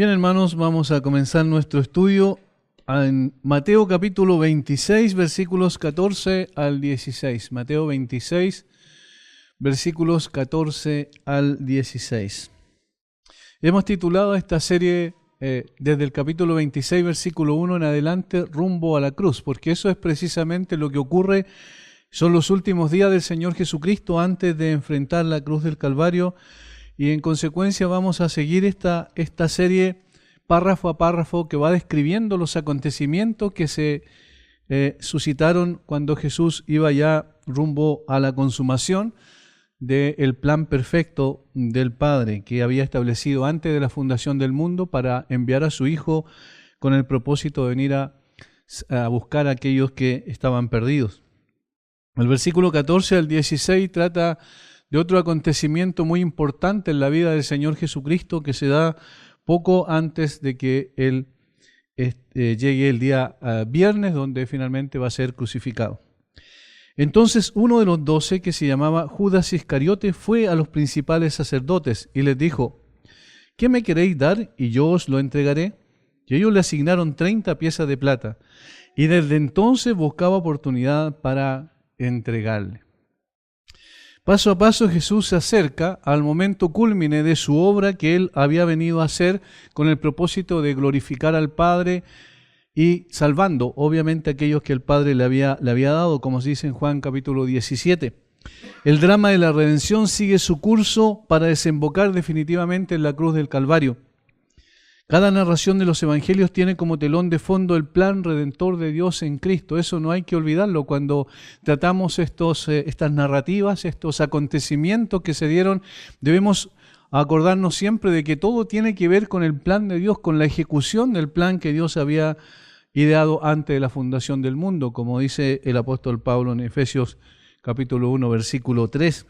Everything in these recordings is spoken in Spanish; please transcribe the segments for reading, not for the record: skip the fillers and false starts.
Bien, hermanos, vamos a comenzar nuestro estudio en Mateo capítulo 26, versículos 14 al 16. Mateo 26, versículos 14 al 16. Hemos titulado esta serie desde el capítulo 26, versículo 1 en adelante, rumbo a la cruz, porque eso es precisamente lo que ocurre. Son los últimos días del Señor Jesucristo antes de enfrentar la cruz del Calvario. Y en consecuencia vamos a seguir esta serie párrafo a párrafo que va describiendo los acontecimientos que se suscitaron cuando Jesús iba ya rumbo a la consumación del plan perfecto del Padre que había establecido antes de la fundación del mundo para enviar a su Hijo con el propósito de venir a buscar a aquellos que estaban perdidos. El versículo 14 al 16 trata de otro acontecimiento muy importante en la vida del Señor Jesucristo que se da poco antes de que Él llegue el día viernes, donde finalmente va a ser crucificado. Entonces uno de los 12, que se llamaba Judas Iscariote, fue a los principales sacerdotes y les dijo: ¿qué me queréis dar y yo os lo entregaré? Y ellos le asignaron 30 piezas de plata, y desde entonces buscaba oportunidad para entregarle. Paso a paso Jesús se acerca al momento cúlmine de su obra que Él había venido a hacer con el propósito de glorificar al Padre y salvando obviamente a aquellos que el Padre le había dado, como se dice en Juan capítulo 17. El drama de la redención sigue su curso para desembocar definitivamente en la cruz del Calvario. Cada narración de los evangelios tiene como telón de fondo el plan redentor de Dios en Cristo. Eso no hay que olvidarlo cuando tratamos estas narrativas, estos acontecimientos que se dieron. Debemos acordarnos siempre de que todo tiene que ver con el plan de Dios, con la ejecución del plan que Dios había ideado antes de la fundación del mundo, como dice el apóstol Pablo en Efesios capítulo 1, versículo 3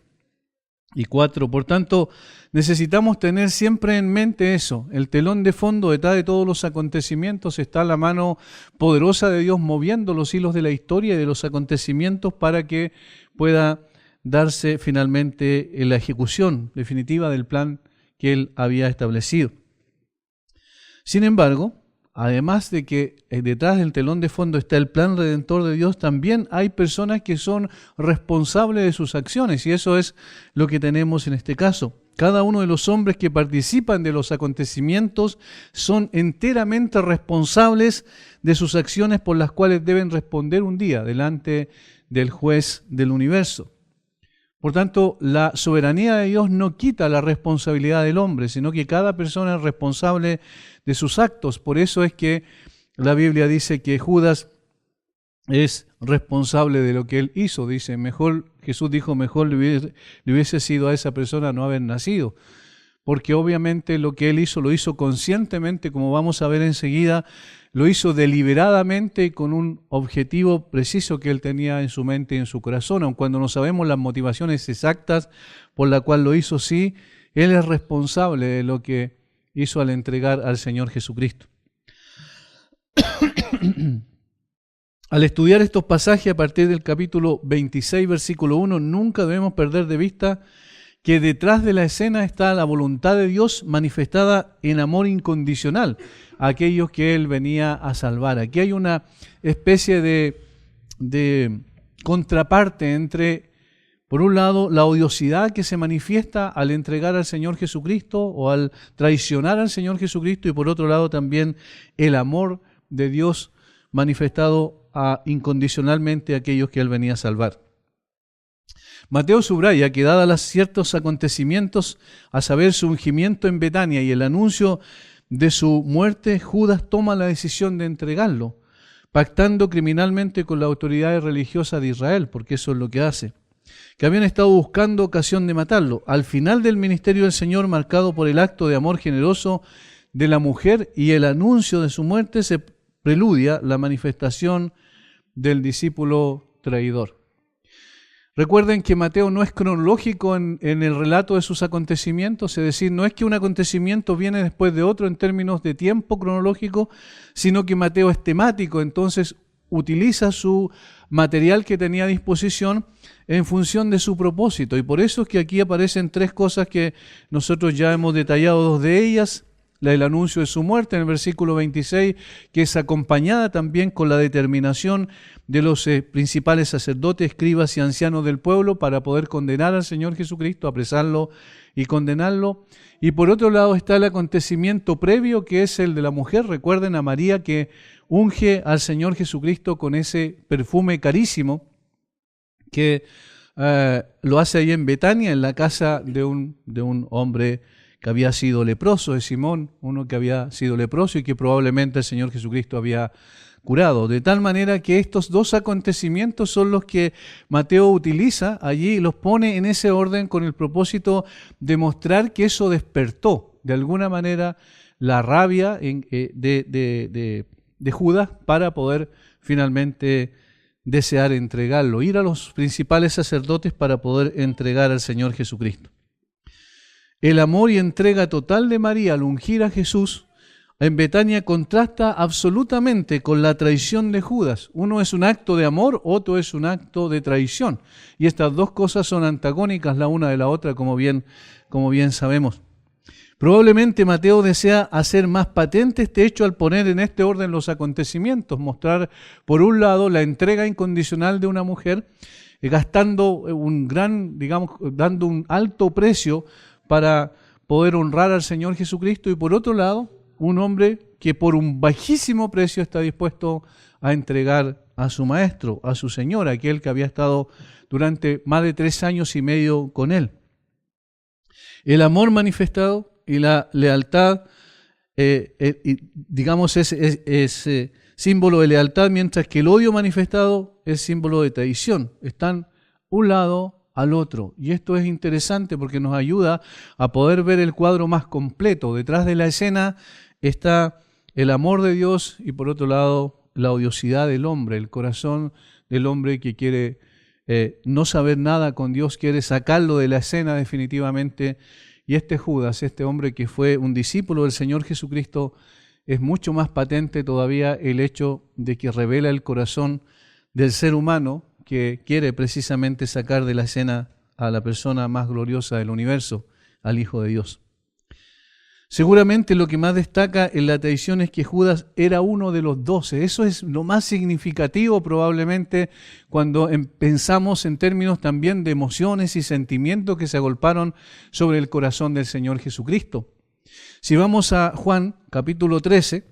y 4. Por tanto, necesitamos tener siempre en mente eso, el telón de fondo. Detrás de todos los acontecimientos está la mano poderosa de Dios moviendo los hilos de la historia y de los acontecimientos para que pueda darse finalmente la ejecución definitiva del plan que Él había establecido. Sin embargo, además de que detrás del telón de fondo está el plan redentor de Dios, también hay personas que son responsables de sus acciones, y eso es lo que tenemos en este caso. Cada uno de los hombres que participan de los acontecimientos son enteramente responsables de sus acciones por las cuales deben responder un día delante del juez del universo. Por tanto, la soberanía de Dios no quita la responsabilidad del hombre, sino que cada persona es responsable de sus actos. Por eso es que la Biblia dice que Judas es responsable de lo que él hizo. Dice, Jesús dijo, mejor le hubiese sido a esa persona no haber nacido. Porque obviamente lo que él hizo, lo hizo conscientemente, como vamos a ver enseguida, lo hizo deliberadamente y con un objetivo preciso que él tenía en su mente y en su corazón. Aun cuando no sabemos las motivaciones exactas por las cuales lo hizo, sí, él es responsable de lo que hizo al entregar al Señor Jesucristo. Al estudiar estos pasajes a partir del capítulo 26, versículo 1, nunca debemos perder de vista que detrás de la escena está la voluntad de Dios manifestada en amor incondicional a aquellos que Él venía a salvar. Aquí hay una especie de contraparte entre, por un lado, la odiosidad que se manifiesta al entregar al Señor Jesucristo o al traicionar al Señor Jesucristo, y por otro lado también el amor de Dios manifestado incondicionalmente a aquellos que Él venía a salvar. Mateo subraya que dadas ciertos acontecimientos, a saber su ungimiento en Betania y el anuncio de su muerte, Judas toma la decisión de entregarlo, pactando criminalmente con las autoridades religiosas de Israel, porque eso es lo que hace, que habían estado buscando ocasión de matarlo. Al final del ministerio del Señor, marcado por el acto de amor generoso de la mujer y el anuncio de su muerte, se preludia la manifestación del discípulo traidor. Recuerden que Mateo no es cronológico en el relato de sus acontecimientos, es decir, no es que un acontecimiento viene después de otro en términos de tiempo cronológico, sino que Mateo es temático, entonces utiliza su material que tenía a disposición en función de su propósito. Y por eso es que aquí aparecen tres cosas que nosotros ya hemos detallado, dos de ellas, el anuncio de su muerte en el versículo 26, que es acompañada también con la determinación de los principales sacerdotes, escribas y ancianos del pueblo para poder condenar al Señor Jesucristo, apresarlo y condenarlo. Y por otro lado está el acontecimiento previo, que es el de la mujer. Recuerden a María que unge al Señor Jesucristo con ese perfume carísimo que lo hace ahí en Betania, en la casa de un hombre que había sido leproso, de Simón, uno que había sido leproso y que probablemente el Señor Jesucristo había curado. De tal manera que estos dos acontecimientos son los que Mateo utiliza allí y los pone en ese orden con el propósito de mostrar que eso despertó de alguna manera la rabia de Judas para poder finalmente desear entregarlo, ir a los principales sacerdotes para poder entregar al Señor Jesucristo. El amor y entrega total de María al ungir a Jesús en Betania contrasta absolutamente con la traición de Judas. Uno es un acto de amor, otro es un acto de traición. Y estas dos cosas son antagónicas la una de la otra, como bien sabemos. Probablemente Mateo desea hacer más patente este hecho al poner en este orden los acontecimientos, mostrar por un lado la entrega incondicional de una mujer, gastando dando un alto precio para poder honrar al Señor Jesucristo, y por otro lado, un hombre que por un bajísimo precio está dispuesto a entregar a su maestro, a su Señor, aquel que había estado durante más de 3 años y medio con él. El amor manifestado y la lealtad, es símbolo de lealtad, mientras que el odio manifestado es símbolo de traición. Están un lado al otro. Y esto es interesante porque nos ayuda a poder ver el cuadro más completo. Detrás de la escena está el amor de Dios y por otro lado la odiosidad del hombre, el corazón del hombre que quiere no saber nada con Dios, quiere sacarlo de la escena definitivamente. Y este Judas, este hombre que fue un discípulo del Señor Jesucristo, es mucho más patente todavía el hecho de que revela el corazón del ser humano que quiere precisamente sacar de la escena a la persona más gloriosa del universo, al Hijo de Dios. Seguramente lo que más destaca en la traición es que Judas era uno de los 12. Eso es lo más significativo probablemente cuando pensamos en términos también de emociones y sentimientos que se agolparon sobre el corazón del Señor Jesucristo. Si vamos a Juan capítulo 13,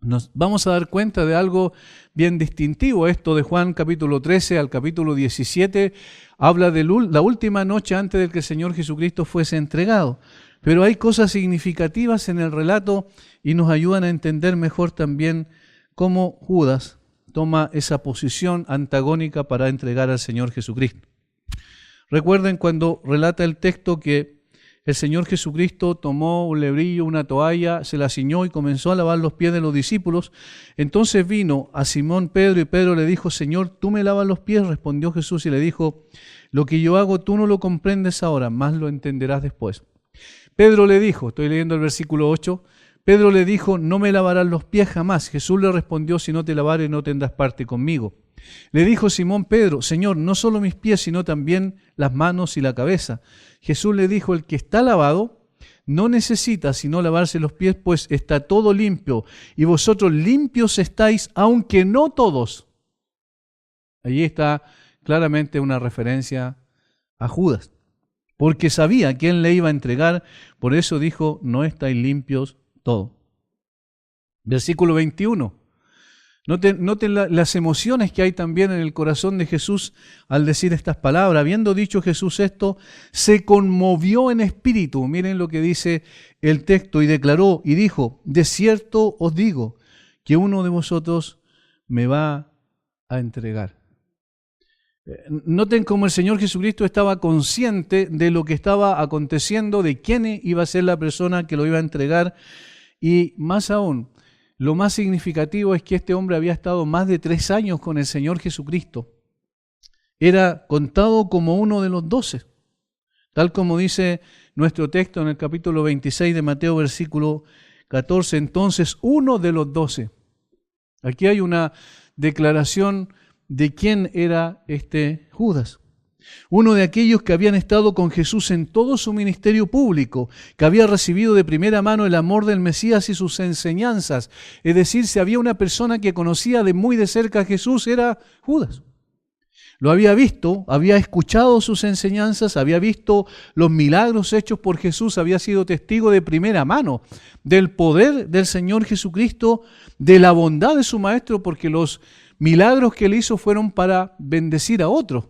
nos vamos a dar cuenta de algo bien distintivo. Esto de Juan capítulo 13 al capítulo 17 habla de la última noche antes de que el Señor Jesucristo fuese entregado. Pero hay cosas significativas en el relato y nos ayudan a entender mejor también cómo Judas toma esa posición antagónica para entregar al Señor Jesucristo. Recuerden cuando relata el texto que el Señor Jesucristo tomó un lebrillo, una toalla, se la ciñó y comenzó a lavar los pies de los discípulos. Entonces vino a Simón Pedro y Pedro le dijo: Señor, ¿tú me lavas los pies? Respondió Jesús y le dijo: lo que yo hago tú no lo comprendes ahora, más lo entenderás después. Pedro le dijo, estoy leyendo el versículo 8, Pedro le dijo: no me lavarás los pies jamás. Jesús le respondió: si no te lavare no tendrás parte conmigo. Le dijo Simón Pedro: Señor, no solo mis pies, sino también las manos y la cabeza. Jesús le dijo: el que está lavado no necesita sino lavarse los pies, pues está todo limpio, y vosotros limpios estáis, aunque no todos. Allí está claramente una referencia a Judas, porque sabía quién le iba a entregar, por eso dijo: no estáis limpios todos. Versículo 21. Noten las emociones que hay también en el corazón de Jesús al decir estas palabras. Habiendo dicho Jesús esto, se conmovió en espíritu. Miren lo que dice el texto: y declaró y dijo: de cierto os digo que uno de vosotros me va a entregar. Noten cómo el Señor Jesucristo estaba consciente de lo que estaba aconteciendo, de quién iba a ser la persona que lo iba a entregar, y más aún, lo más significativo es que este hombre había estado más de 3 años con el Señor Jesucristo. Era contado como uno de los 12, tal como dice nuestro texto en el capítulo 26 de Mateo, versículo 14. Entonces, uno de los 12. Aquí hay una declaración de quién era este Judas. uno de aquellos que habían estado con Jesús en todo su ministerio público, que había recibido de primera mano el amor del Mesías y sus enseñanzas. Es decir, si había una persona que conocía de muy de cerca a Jesús, era Judas. Lo había visto, había escuchado sus enseñanzas, había visto los milagros hechos por Jesús, había sido testigo de primera mano del poder del Señor Jesucristo, de la bondad de su Maestro, porque los milagros que él hizo fueron para bendecir a otros.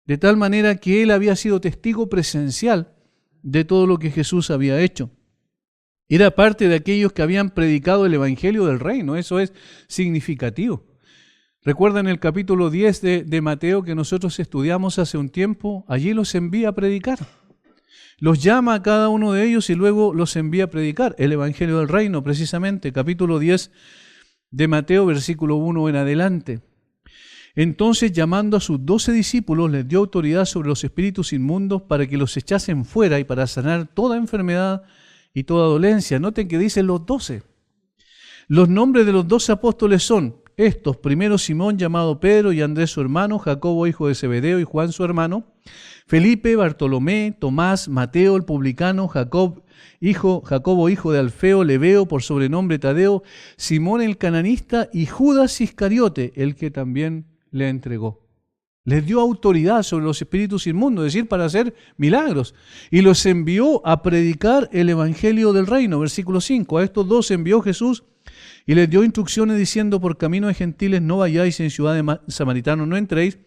De tal manera que él había sido testigo presencial de todo lo que Jesús había hecho. Era parte de aquellos que habían predicado el Evangelio del Reino. Eso es significativo. ¿Recuerdan el capítulo 10 de Mateo que nosotros estudiamos hace un tiempo? Allí los envía a predicar. Los llama a cada uno de ellos y luego los envía a predicar. El Evangelio del Reino, precisamente, capítulo 10 de Mateo, versículo 1 en adelante. Entonces, llamando a sus 12 discípulos, les dio autoridad sobre los espíritus inmundos para que los echasen fuera y para sanar toda enfermedad y toda dolencia. Noten que dicen los 12. Los nombres de los 12 apóstoles son estos: primero Simón, llamado Pedro, y Andrés su hermano, Jacobo hijo de Zebedeo y Juan su hermano, Felipe, Bartolomé, Tomás, Mateo el publicano, Jacobo hijo de Alfeo, Lebeo por sobrenombre Tadeo, Simón el cananista y Judas Iscariote, el que también le entregó. Les dio autoridad sobre los espíritus inmundos, es decir, para hacer milagros. Y los envió a predicar el Evangelio del Reino. Versículo 5. A estos dos envió Jesús y les dio instrucciones diciendo: por camino de gentiles no vayáis, en ciudad de samaritanos no entréis,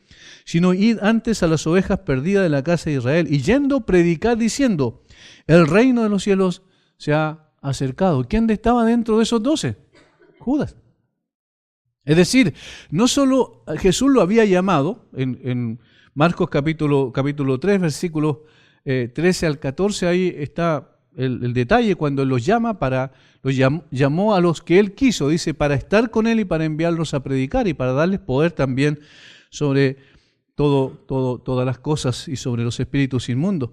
sino id antes a las ovejas perdidas de la casa de Israel. Y yendo, predicad diciendo: el reino de los cielos se ha acercado. ¿Quién estaba dentro de esos 12? Judas. Es decir, no solo Jesús lo había llamado, en Marcos capítulo 3, versículos 13 al 14, ahí está el detalle cuando Él los llama, llamó a los que Él quiso, dice, para estar con Él y para enviarlos a predicar y para darles poder también sobre todas las cosas y sobre los espíritus inmundos.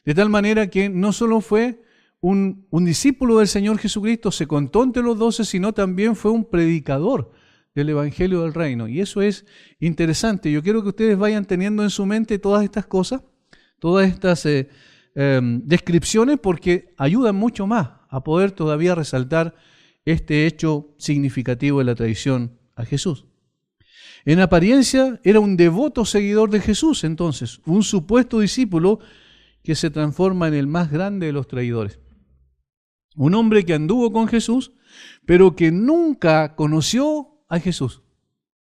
De tal manera que no solo fue un discípulo del Señor Jesucristo, se contó entre los 12, sino también fue un predicador del Evangelio del Reino. Y eso es interesante. Yo quiero que ustedes vayan teniendo en su mente todas estas cosas, todas estas descripciones, porque ayudan mucho más a poder todavía resaltar este hecho significativo de la traición a Jesús. En apariencia era un devoto seguidor de Jesús, entonces, un supuesto discípulo que se transforma en el más grande de los traidores. Un hombre que anduvo con Jesús, pero que nunca conoció a Jesús.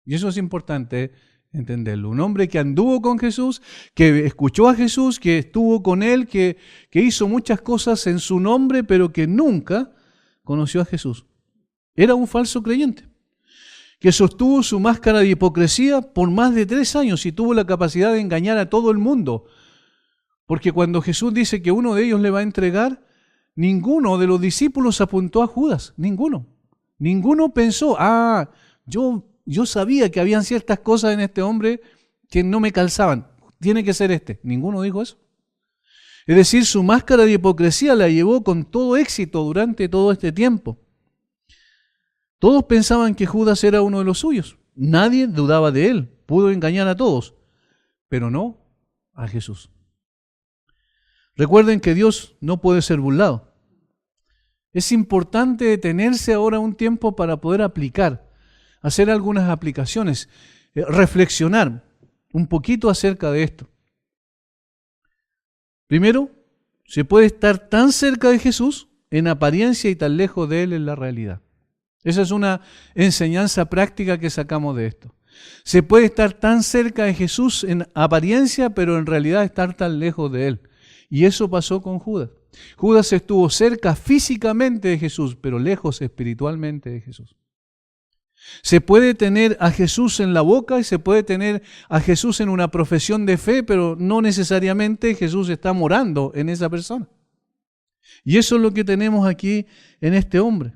Y eso es importante entenderlo. Un hombre que anduvo con Jesús, que escuchó a Jesús, que estuvo con Él, que hizo muchas cosas en su nombre, pero que nunca conoció a Jesús. Era un falso creyente, que sostuvo su máscara de hipocresía por más de 3 años y tuvo la capacidad de engañar a todo el mundo. Porque cuando Jesús dice que uno de ellos le va a entregar, ninguno de los discípulos apuntó a Judas, ninguno. Ninguno pensó, yo sabía que habían ciertas cosas en este hombre que no me calzaban, tiene que ser este. Ninguno dijo eso. Es decir, su máscara de hipocresía la llevó con todo éxito durante todo este tiempo. Todos pensaban que Judas era uno de los suyos. Nadie dudaba de él. Pudo engañar a todos, pero no a Jesús. Recuerden que Dios no puede ser burlado. Es importante detenerse ahora un tiempo para poder hacer algunas aplicaciones, reflexionar un poquito acerca de esto. Primero, se puede estar tan cerca de Jesús en apariencia y tan lejos de Él en la realidad. Esa es una enseñanza práctica que sacamos de esto. Se puede estar tan cerca de Jesús en apariencia, pero en realidad estar tan lejos de Él. Y eso pasó con Judas. Judas estuvo cerca físicamente de Jesús, pero lejos espiritualmente de Jesús. Se puede tener a Jesús en la boca y se puede tener a Jesús en una profesión de fe, pero no necesariamente Jesús está morando en esa persona. Y eso es lo que tenemos aquí en este hombre.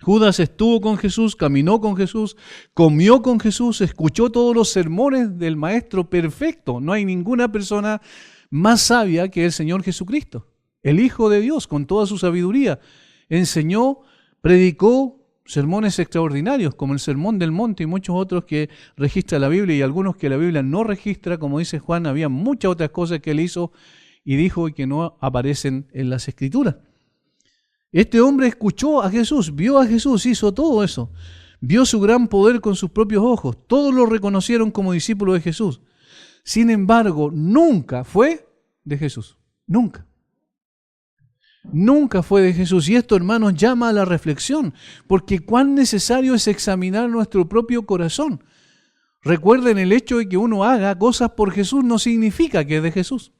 Judas estuvo con Jesús, caminó con Jesús, comió con Jesús, escuchó todos los sermones del Maestro perfecto. No hay ninguna persona más sabia que el Señor Jesucristo, el Hijo de Dios, con toda su sabiduría. Enseñó, predicó, sermones extraordinarios, como el Sermón del Monte y muchos otros que registra la Biblia y algunos que la Biblia no registra, como dice Juan, había muchas otras cosas que él hizo y dijo y que no aparecen en las Escrituras. Este hombre escuchó a Jesús, vio a Jesús, hizo todo eso. Vio su gran poder con sus propios ojos. Todos lo reconocieron como discípulo de Jesús. Sin embargo, nunca fue de Jesús. Nunca. Nunca fue de Jesús. Y esto, hermanos, llama a la reflexión, porque cuán necesario es examinar nuestro propio corazón. Recuerden, el hecho de que uno haga cosas por Jesús no significa que es de Jesús.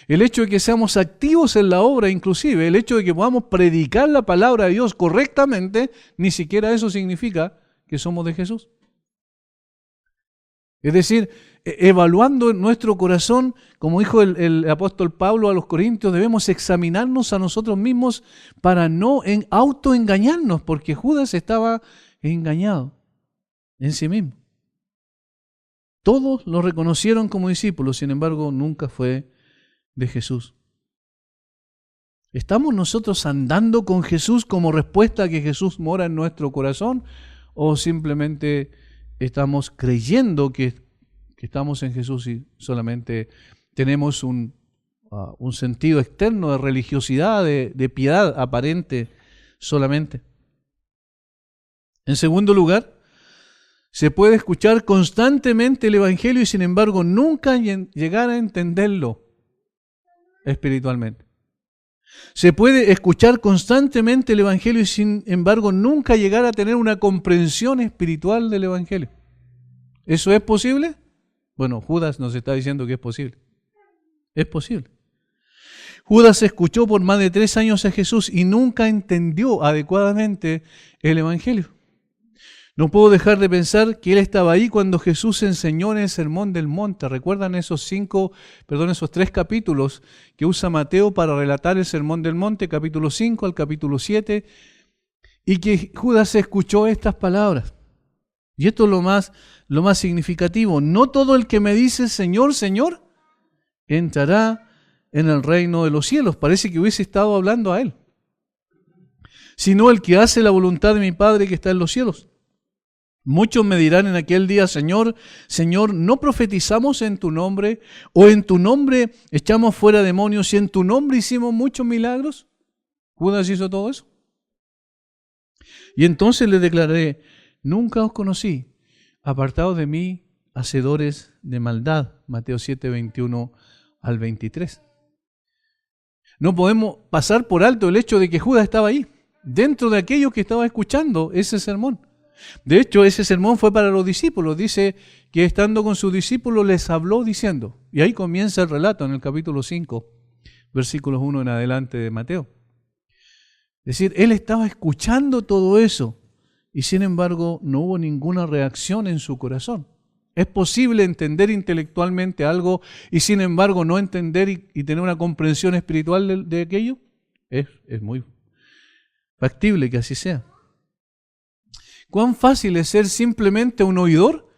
El hecho de que seamos activos en la obra, inclusive, el hecho de que podamos predicar la palabra de Dios correctamente, ni siquiera eso significa que somos de Jesús. Es decir, evaluando nuestro corazón, como dijo el apóstol Pablo a los Corintios, debemos examinarnos a nosotros mismos para no autoengañarnos, porque Judas estaba engañado en sí mismo. Todos lo reconocieron como discípulos, sin embargo, nunca fue de Jesús. ¿Estamos nosotros andando con Jesús como respuesta a que Jesús mora en nuestro corazón? ¿O simplemente estamos creyendo que estamos en Jesús y solamente tenemos un sentido externo de religiosidad, de piedad aparente solamente? En segundo lugar, se puede escuchar constantemente el Evangelio y sin embargo nunca llegar a entenderlo espiritualmente. Se puede escuchar constantemente el Evangelio y sin embargo nunca llegar a tener una comprensión espiritual del Evangelio. ¿Eso es posible? Bueno, Judas nos está diciendo que es posible. Es posible. Judas escuchó por más de 3 años a Jesús y nunca entendió adecuadamente el Evangelio. No puedo dejar de pensar que él estaba ahí cuando Jesús enseñó en el Sermón del Monte. ¿Recuerdan esos 3 capítulos que usa Mateo para relatar el Sermón del Monte, capítulo 5 al capítulo 7? Y que Judas escuchó estas palabras. Y esto es lo más significativo. No todo el que me dice Señor, Señor, entrará en el reino de los cielos. Parece que hubiese estado hablando a él. Sino el que hace la voluntad de mi Padre que está en los cielos. Muchos me dirán en aquel día, Señor, Señor, ¿no profetizamos en tu nombre? ¿O en tu nombre echamos fuera demonios y en tu nombre hicimos muchos milagros? Judas hizo todo eso. Y entonces le declaré, nunca os conocí, apartados de mí, hacedores de maldad. Mateo 7, 21 al 23. No podemos pasar por alto el hecho de que Judas estaba ahí, dentro de aquellos que estaba escuchando ese sermón. De hecho, ese sermón fue para los discípulos. Dice que estando con sus discípulos les habló diciendo, y ahí comienza el relato en el capítulo 5, versículos 1 en adelante de Mateo. Es decir, él estaba escuchando todo eso y sin embargo no hubo ninguna reacción en su corazón. ¿Es posible entender intelectualmente algo y sin embargo no entender y tener una comprensión espiritual de aquello? Es muy factible que así sea. ¿Cuán fácil es ser simplemente un oidor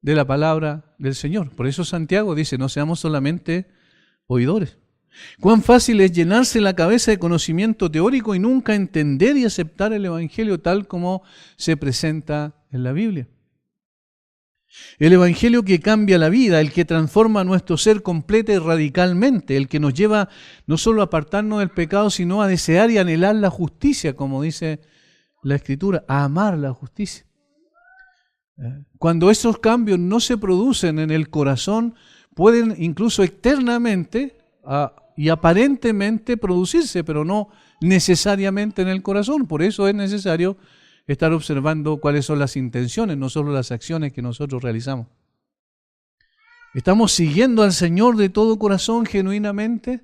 de la palabra del Señor? Por eso Santiago dice, no seamos solamente oidores. ¿Cuán fácil es llenarse la cabeza de conocimiento teórico y nunca entender y aceptar el Evangelio tal como se presenta en la Biblia? El Evangelio que cambia la vida, el que transforma nuestro ser completa y radicalmente, el que nos lleva no solo a apartarnos del pecado, sino a desear y anhelar la justicia, como dice la Escritura, a amar la justicia. Cuando esos cambios no se producen en el corazón, pueden incluso externamente y aparentemente producirse, pero no necesariamente en el corazón. Por eso es necesario estar observando cuáles son las intenciones, no solo las acciones que nosotros realizamos. ¿Estamos siguiendo al Señor de todo corazón genuinamente?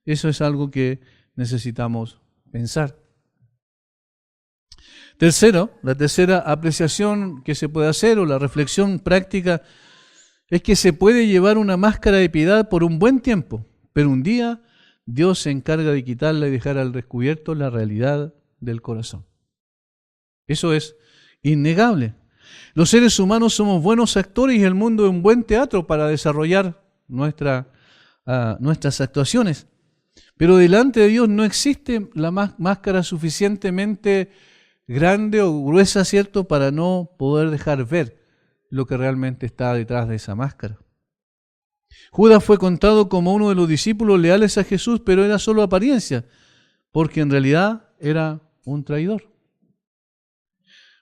Eso es algo que necesitamos pensar. Tercero, la tercera apreciación que se puede hacer o la reflexión práctica es que se puede llevar una máscara de piedad por un buen tiempo, pero un día Dios se encarga de quitarla y dejar al descubierto la realidad del corazón. Eso es innegable. Los seres humanos somos buenos actores y el mundo es un buen teatro para desarrollar nuestras actuaciones. Pero delante de Dios no existe la máscara suficientemente grande o gruesa, ¿cierto?, para no poder dejar ver lo que realmente está detrás de esa máscara. Judas fue contado como uno de los discípulos leales a Jesús, pero era solo apariencia, porque en realidad era un traidor.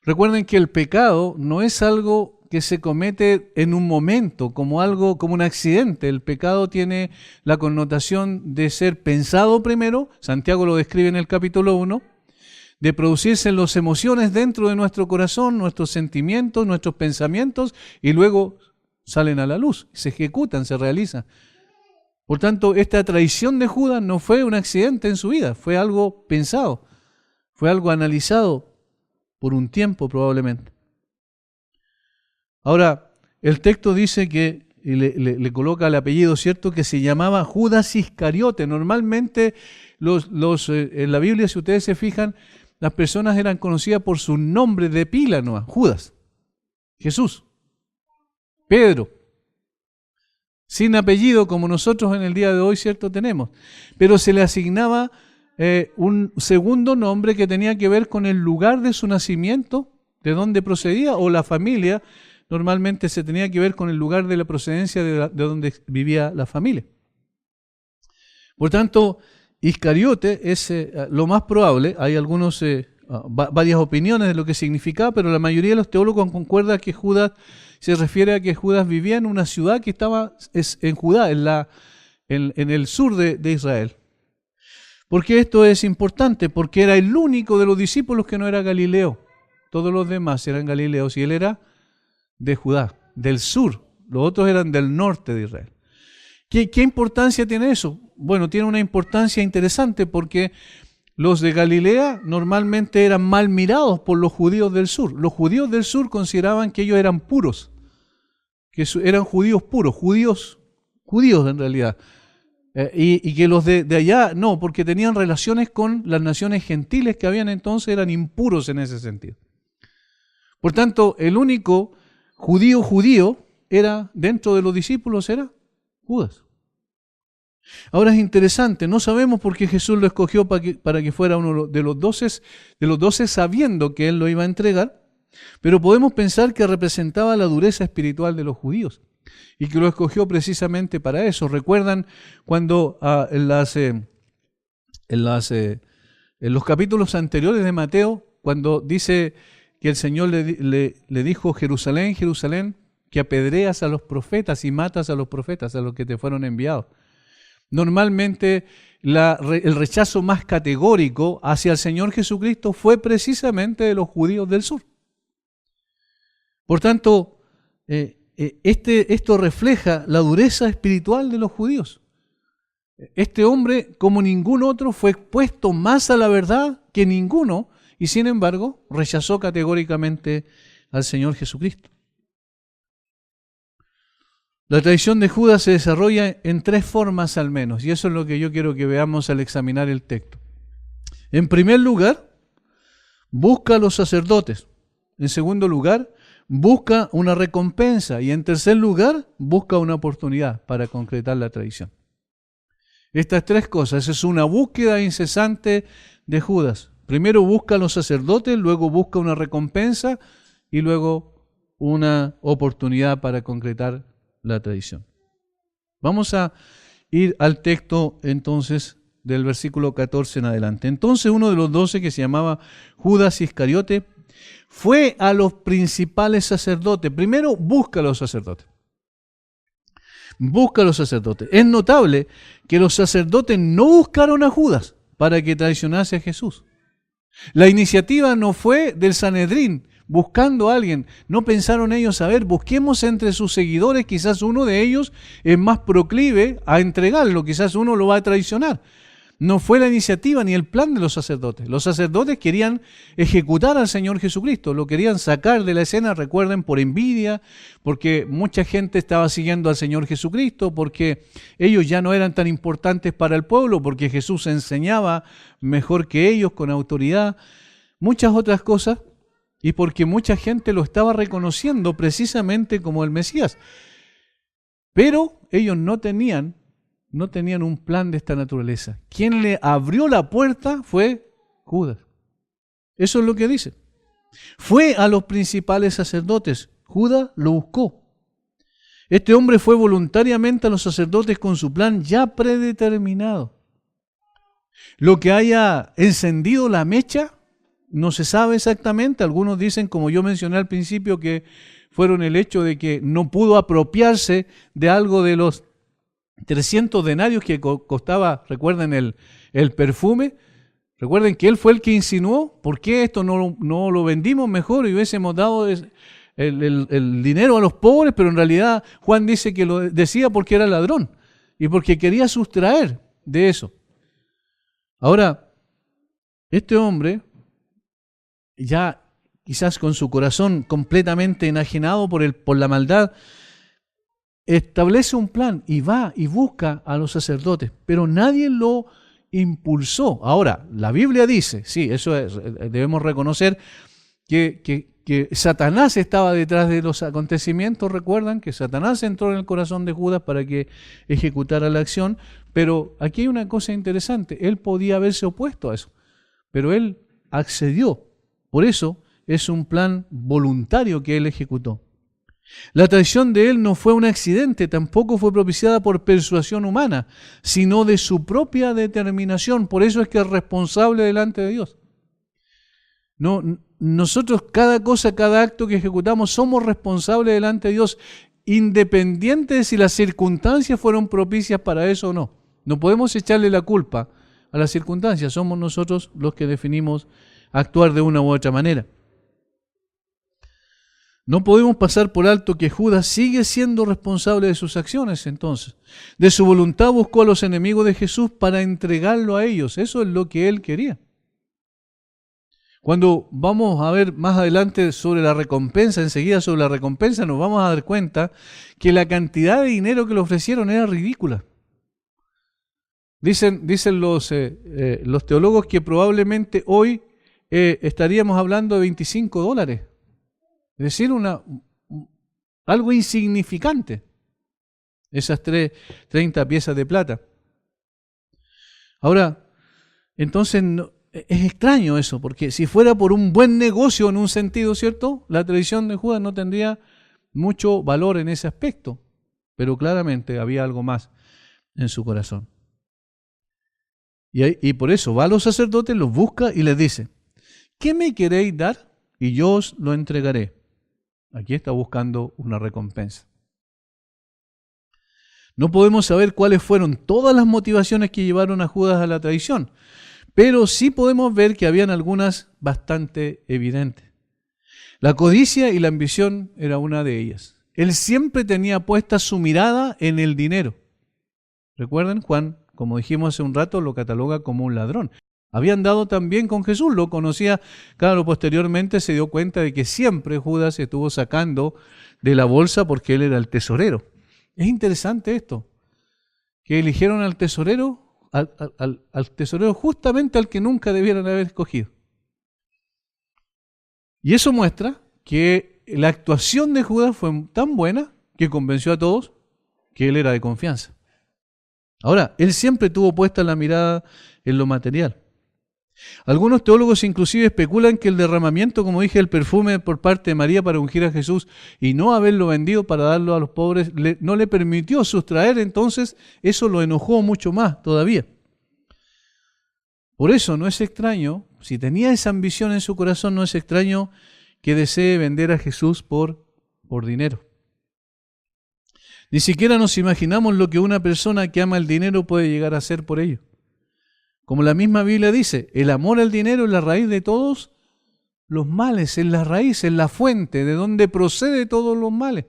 Recuerden que el pecado no es algo que se comete en un momento, como algo, como un accidente. El pecado tiene la connotación de ser pensado primero, Santiago lo describe en el capítulo 1, de producirse en las emociones dentro de nuestro corazón, nuestros sentimientos, nuestros pensamientos, y luego salen a la luz, se ejecutan, se realizan. Por tanto, esta traición de Judas no fue un accidente en su vida, fue algo pensado, fue algo analizado por un tiempo probablemente. Ahora, el texto dice que, y le coloca el apellido, ¿cierto?, que se llamaba Judas Iscariote. Normalmente en la Biblia, si ustedes se fijan, las personas eran conocidas por su nombre de pila, ¿no? Judas, Jesús, Pedro, sin apellido como nosotros en el día de hoy, ¿cierto?, tenemos. Pero se le asignaba un segundo nombre que tenía que ver con el lugar de su nacimiento, de dónde procedía, o la familia. Normalmente se tenía que ver con el lugar de la procedencia de donde vivía la familia. Por tanto, Iscariote es lo más probable. Hay varias opiniones de lo que significaba, pero la mayoría de los teólogos concuerda que Judas se refiere a que Judas vivía en una ciudad que estaba en Judá, en el sur de Israel. ¿Por qué esto es importante? Porque era el único de los discípulos que no era galileo. Todos los demás eran galileos y él era de Judá, del sur. Los otros eran del norte de Israel. ¿Qué importancia tiene eso? Bueno, tiene una importancia interesante porque los de Galilea normalmente eran mal mirados por los judíos del sur. Los judíos del sur consideraban que ellos eran puros, que eran judíos puros, judíos en realidad. Y que los de allá no, porque tenían relaciones con las naciones gentiles que habían entonces, eran impuros en ese sentido. Por tanto, el único judío era, dentro de los discípulos, era Judas. Ahora es interesante, no sabemos por qué Jesús lo escogió para que fuera uno de los 12 sabiendo que él lo iba a entregar, pero podemos pensar que representaba la dureza espiritual de los judíos y que lo escogió precisamente para eso. ¿Recuerdan cuando en los capítulos anteriores de Mateo, cuando dice que el Señor le dijo: Jerusalén, Jerusalén, que apedreas a los profetas y matas a los profetas, a los que te fueron enviados? Normalmente el rechazo más categórico hacia el Señor Jesucristo fue precisamente de los judíos del sur. Por tanto, esto refleja la dureza espiritual de los judíos. Este hombre, como ningún otro, fue expuesto más a la verdad que ninguno, y sin embargo rechazó categóricamente al Señor Jesucristo. La traición de Judas se desarrolla en 3 formas al menos, y eso es lo que yo quiero que veamos al examinar el texto. En primer lugar, busca a los sacerdotes. En segundo lugar, busca una recompensa. Y en tercer lugar, busca una oportunidad para concretar la traición. Estas 3 cosas, es una búsqueda incesante de Judas. Primero busca a los sacerdotes, luego busca una recompensa y luego una oportunidad para concretar la traición. Vamos a ir al texto entonces del versículo 14 en adelante. Entonces uno de los 12, que se llamaba Judas Iscariote, fue a los principales sacerdotes. Primero busca a los sacerdotes. Busca a los sacerdotes. Es notable que los sacerdotes no buscaron a Judas para que traicionase a Jesús. La iniciativa no fue del Sanedrín buscando a alguien. No pensaron ellos: a ver, busquemos entre sus seguidores, quizás uno de ellos es más proclive a entregarlo, quizás uno lo va a traicionar. No fue la iniciativa ni el plan de los sacerdotes. Los sacerdotes querían ejecutar al Señor Jesucristo, lo querían sacar de la escena, recuerden, por envidia, porque mucha gente estaba siguiendo al Señor Jesucristo, porque ellos ya no eran tan importantes para el pueblo, porque Jesús enseñaba mejor que ellos, con autoridad, muchas otras cosas, y porque mucha gente lo estaba reconociendo precisamente como el Mesías. Pero ellos no tenían un plan de esta naturaleza. Quien le abrió la puerta fue Judas. Eso es lo que dice. Fue a los principales sacerdotes. Judas lo buscó. Este hombre fue voluntariamente a los sacerdotes con su plan ya predeterminado. Lo que haya encendido la mecha no se sabe exactamente. Algunos dicen, como yo mencioné al principio, que fueron el hecho de que no pudo apropiarse de algo de los 300 denarios que costaba, recuerden, el perfume. Recuerden que él fue el que insinuó, ¿por qué esto no lo vendimos mejor y hubiésemos dado el dinero a los pobres? Pero en realidad Juan dice que lo decía porque era ladrón y porque quería sustraer de eso. Ahora, este hombre, ya quizás con su corazón completamente enajenado por la maldad, establece un plan y va y busca a los sacerdotes, pero nadie lo impulsó. Ahora, la Biblia dice, sí, eso debemos reconocer, que Satanás estaba detrás de los acontecimientos. Recuerdan que Satanás entró en el corazón de Judas para que ejecutara la acción, pero aquí hay una cosa interesante, él podía haberse opuesto a eso, pero él accedió. Por eso es un plan voluntario que él ejecutó. La traición de él no fue un accidente, tampoco fue propiciada por persuasión humana, sino de su propia determinación. Por eso es que es responsable delante de Dios. No, nosotros cada cosa, cada acto que ejecutamos, somos responsables delante de Dios, independiente de si las circunstancias fueron propicias para eso o no. No podemos echarle la culpa a las circunstancias, somos nosotros los que definimos actuar de una u otra manera. No podemos pasar por alto que Judas sigue siendo responsable de sus acciones, entonces. De su voluntad buscó a los enemigos de Jesús para entregarlo a ellos. Eso es lo que él quería. Cuando vamos a ver más adelante sobre la recompensa, enseguida sobre la recompensa, nos vamos a dar cuenta que la cantidad de dinero que le ofrecieron era ridícula. Dicen los teólogos que probablemente hoy estaríamos hablando de $25. Es decir, algo insignificante, esas 30 piezas de plata. Ahora, entonces es extraño eso, porque si fuera por un buen negocio en un sentido, ¿cierto? La traición de Judas no tendría mucho valor en ese aspecto, pero claramente había algo más en su corazón. Y por eso va a los sacerdotes, los busca y les dice, ¿qué me queréis dar? Y yo os lo entregaré. Aquí está buscando una recompensa. No podemos saber cuáles fueron todas las motivaciones que llevaron a Judas a la traición, pero sí podemos ver que habían algunas bastante evidentes. La codicia y la ambición era una de ellas. Él siempre tenía puesta su mirada en el dinero. Recuerden, Juan, como dijimos hace un rato, lo cataloga como un ladrón. Había andado también con Jesús, lo conocía, claro, posteriormente se dio cuenta de que siempre Judas estuvo sacando de la bolsa porque él era el tesorero. Es interesante esto, que eligieron al tesorero, al tesorero justamente al que nunca debieran haber escogido. Y eso muestra que la actuación de Judas fue tan buena que convenció a todos que él era de confianza. Ahora, él siempre tuvo puesta la mirada en lo material. Algunos teólogos inclusive especulan que el derramamiento, como dije, el perfume por parte de María para ungir a Jesús y no haberlo vendido para darlo a los pobres, no le permitió sustraer, entonces eso lo enojó mucho más todavía. Por eso no es extraño, si tenía esa ambición en su corazón, no es extraño que desee vender a Jesús por dinero. Ni siquiera nos imaginamos lo que una persona que ama el dinero puede llegar a hacer por ello. Como la misma Biblia dice, el amor al dinero es la raíz de todos los males, es la raíz, es la fuente de donde procede todos los males.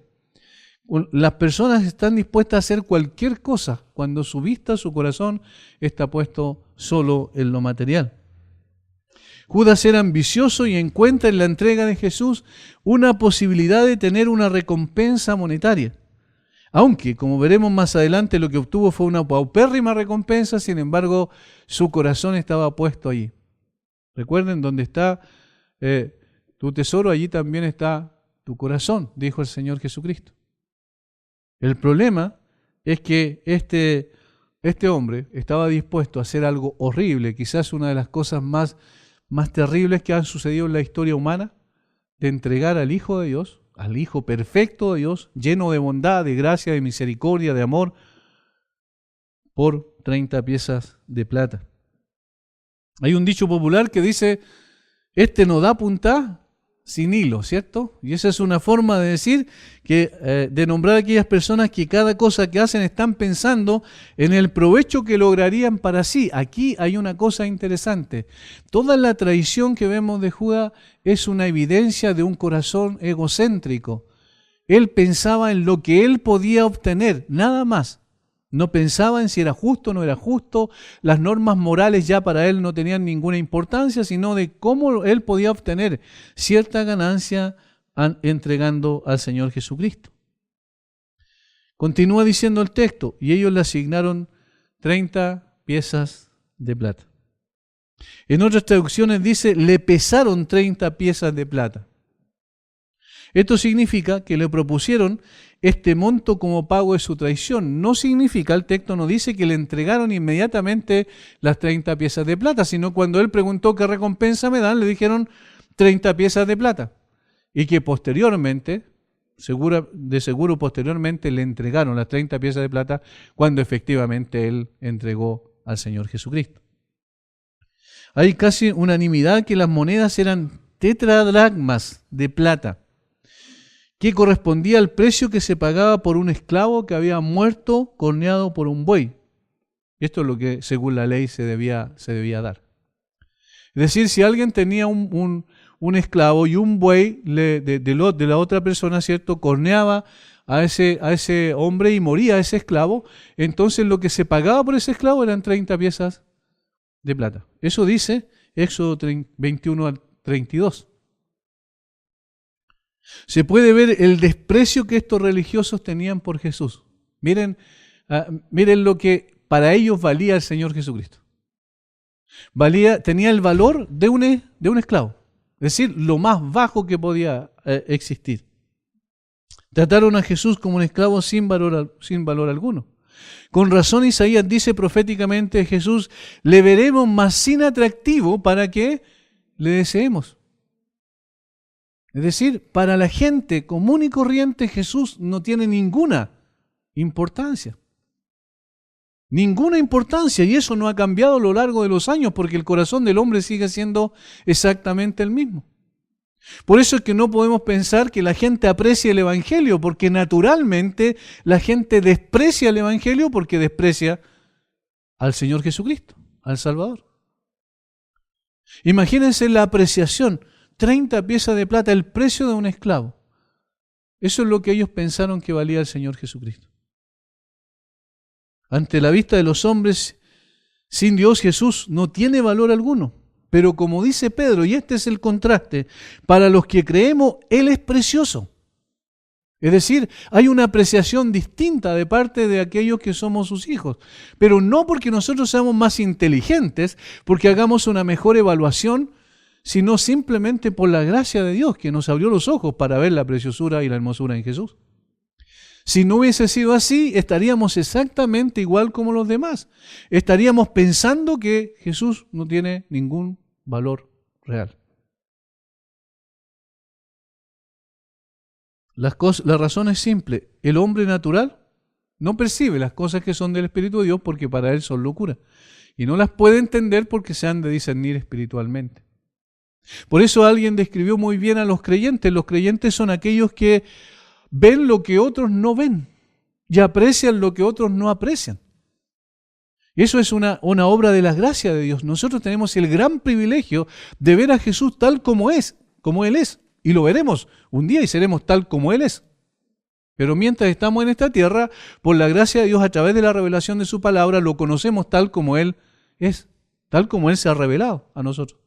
Las personas están dispuestas a hacer cualquier cosa cuando su vista, su corazón está puesto solo en lo material. Judas era ambicioso y encuentra en la entrega de Jesús una posibilidad de tener una recompensa monetaria. Aunque, como veremos más adelante, lo que obtuvo fue una paupérrima recompensa, sin embargo, su corazón estaba puesto allí. Recuerden, donde está tu tesoro, allí también está tu corazón, dijo el Señor Jesucristo. El problema es que este hombre estaba dispuesto a hacer algo horrible, quizás una de las cosas más más terribles que han sucedido en la historia humana, de entregar al Hijo de Dios, al Hijo perfecto de Dios, lleno de bondad, de gracia, de misericordia, de amor, por 30 piezas de plata. Hay un dicho popular que dice, este no da puntada sin hilo, ¿cierto? Y esa es una forma de decir, de nombrar a aquellas personas que cada cosa que hacen están pensando en el provecho que lograrían para sí. Aquí hay una cosa interesante. Toda la tradición que vemos de Judas es una evidencia de un corazón egocéntrico. Él pensaba en lo que él podía obtener, nada más. No pensaba en si era justo o no era justo, las normas morales ya para él no tenían ninguna importancia, sino de cómo él podía obtener cierta ganancia entregando al Señor Jesucristo. Continúa diciendo el texto, y ellos le asignaron 30 piezas de plata. En otras traducciones dice, le pesaron 30 piezas de plata. Esto significa que le propusieron este monto como pago de su traición. No significa, el texto no dice que le entregaron inmediatamente las 30 piezas de plata, sino cuando él preguntó qué recompensa me dan, le dijeron 30 piezas de plata. Y que posteriormente, de seguro posteriormente le entregaron las 30 piezas de plata cuando efectivamente él entregó al Señor Jesucristo. Hay casi unanimidad que las monedas eran tetradracmas de plata, que correspondía al precio que se pagaba por un esclavo que había muerto corneado por un buey. Esto es lo que según la ley se debía dar. Es decir, si alguien tenía un esclavo y un buey de la otra persona, ¿cierto?, corneaba a ese hombre y moría ese esclavo, entonces lo que se pagaba por ese esclavo eran 30 piezas de plata. Eso dice Éxodo 21 al 32. Se puede ver el desprecio que estos religiosos tenían por Jesús. Miren lo que para ellos valía el Señor Jesucristo. Tenía el valor de un esclavo, es decir, lo más bajo que podía existir. Trataron a Jesús como un esclavo sin valor alguno. Con razón Isaías dice proféticamente de Jesús, le veremos más sin atractivo para que le deseemos. Es decir, para la gente común y corriente Jesús no tiene ninguna importancia. Ninguna importancia, y eso no ha cambiado a lo largo de los años porque el corazón del hombre sigue siendo exactamente el mismo. Por eso es que no podemos pensar que la gente aprecia el Evangelio, porque naturalmente la gente desprecia el Evangelio porque desprecia al Señor Jesucristo, al Salvador. Imagínense la apreciación. 30 piezas de plata, el precio de un esclavo. Eso es lo que ellos pensaron que valía el Señor Jesucristo. Ante la vista de los hombres, sin Dios Jesús no tiene valor alguno. Pero como dice Pedro, y este es el contraste, para los que creemos, Él es precioso. Es decir, hay una apreciación distinta de parte de aquellos que somos sus hijos. Pero no porque nosotros seamos más inteligentes, porque hagamos una mejor evaluación, sino simplemente por la gracia de Dios que nos abrió los ojos para ver la preciosura y la hermosura en Jesús. Si no hubiese sido así, estaríamos exactamente igual como los demás. Estaríamos pensando que Jesús no tiene ningún valor real. La razón es simple. El hombre natural no percibe las cosas que son del Espíritu de Dios porque para él son locura. Y no las puede entender porque se han de discernir espiritualmente. Por eso alguien describió muy bien a los creyentes. Los creyentes son aquellos que ven lo que otros no ven y aprecian lo que otros no aprecian. Y eso es una obra de la gracia de Dios. Nosotros tenemos el gran privilegio de ver a Jesús tal como es, como Él es. Y lo veremos un día y seremos tal como Él es. Pero mientras estamos en esta tierra, por la gracia de Dios, a través de la revelación de su palabra, lo conocemos tal como Él es, tal como Él se ha revelado a nosotros.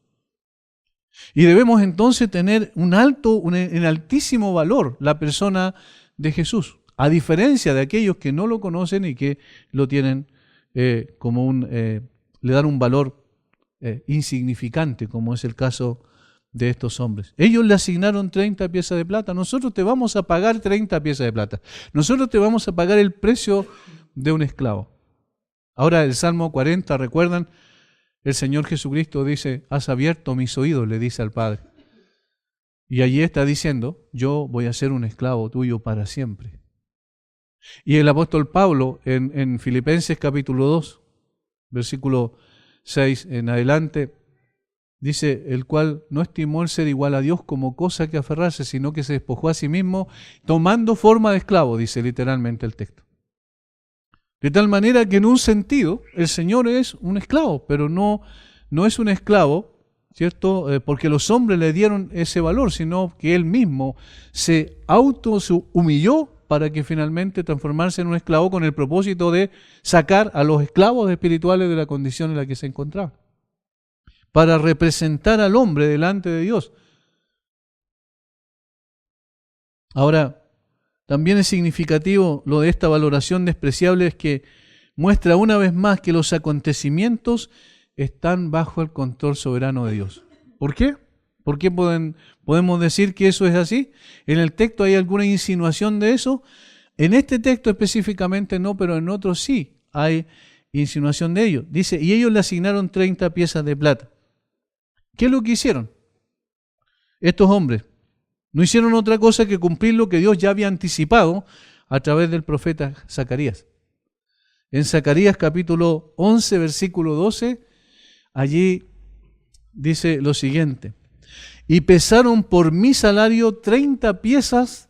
Y debemos entonces tener en altísimo valor la persona de Jesús, a diferencia de aquellos que no lo conocen y que lo tienen le dan un valor insignificante, como es el caso de estos hombres. Ellos le asignaron 30 piezas de plata. Nosotros te vamos a pagar 30 piezas de plata. Nosotros te vamos a pagar el precio de un esclavo. Ahora el Salmo 40, ¿recuerdan? el Señor Jesucristo dice, has abierto mis oídos, le dice al Padre. Y allí está diciendo, yo voy a ser un esclavo tuyo para siempre. Y el apóstol Pablo en Filipenses capítulo 2, versículo 6 en adelante, dice, el cual no estimó el ser igual a Dios como cosa que aferrarse, sino que se despojó a sí mismo, tomando forma de esclavo, dice literalmente el texto. De tal manera que en un sentido el Señor es un esclavo, pero no es un esclavo, ¿cierto? Porque los hombres le dieron ese valor, sino que Él mismo se humilló para que finalmente transformarse en un esclavo con el propósito de sacar a los esclavos espirituales de la condición en la que se encontraban, para representar al hombre delante de Dios. Ahora, también es significativo lo de esta valoración despreciable, es que muestra una vez más que los acontecimientos están bajo el control soberano de Dios. ¿Por qué? ¿Por qué podemos decir que eso es así? ¿En el texto hay alguna insinuación de eso? En este texto específicamente no, pero en otros sí hay insinuación de ello. Dice, y ellos le asignaron 30 piezas de plata. ¿Qué es lo que hicieron estos hombres? No hicieron otra cosa que cumplir lo que Dios ya había anticipado a través del profeta Zacarías. En Zacarías capítulo 11, versículo 12, allí dice lo siguiente, y pesaron por mi salario 30 piezas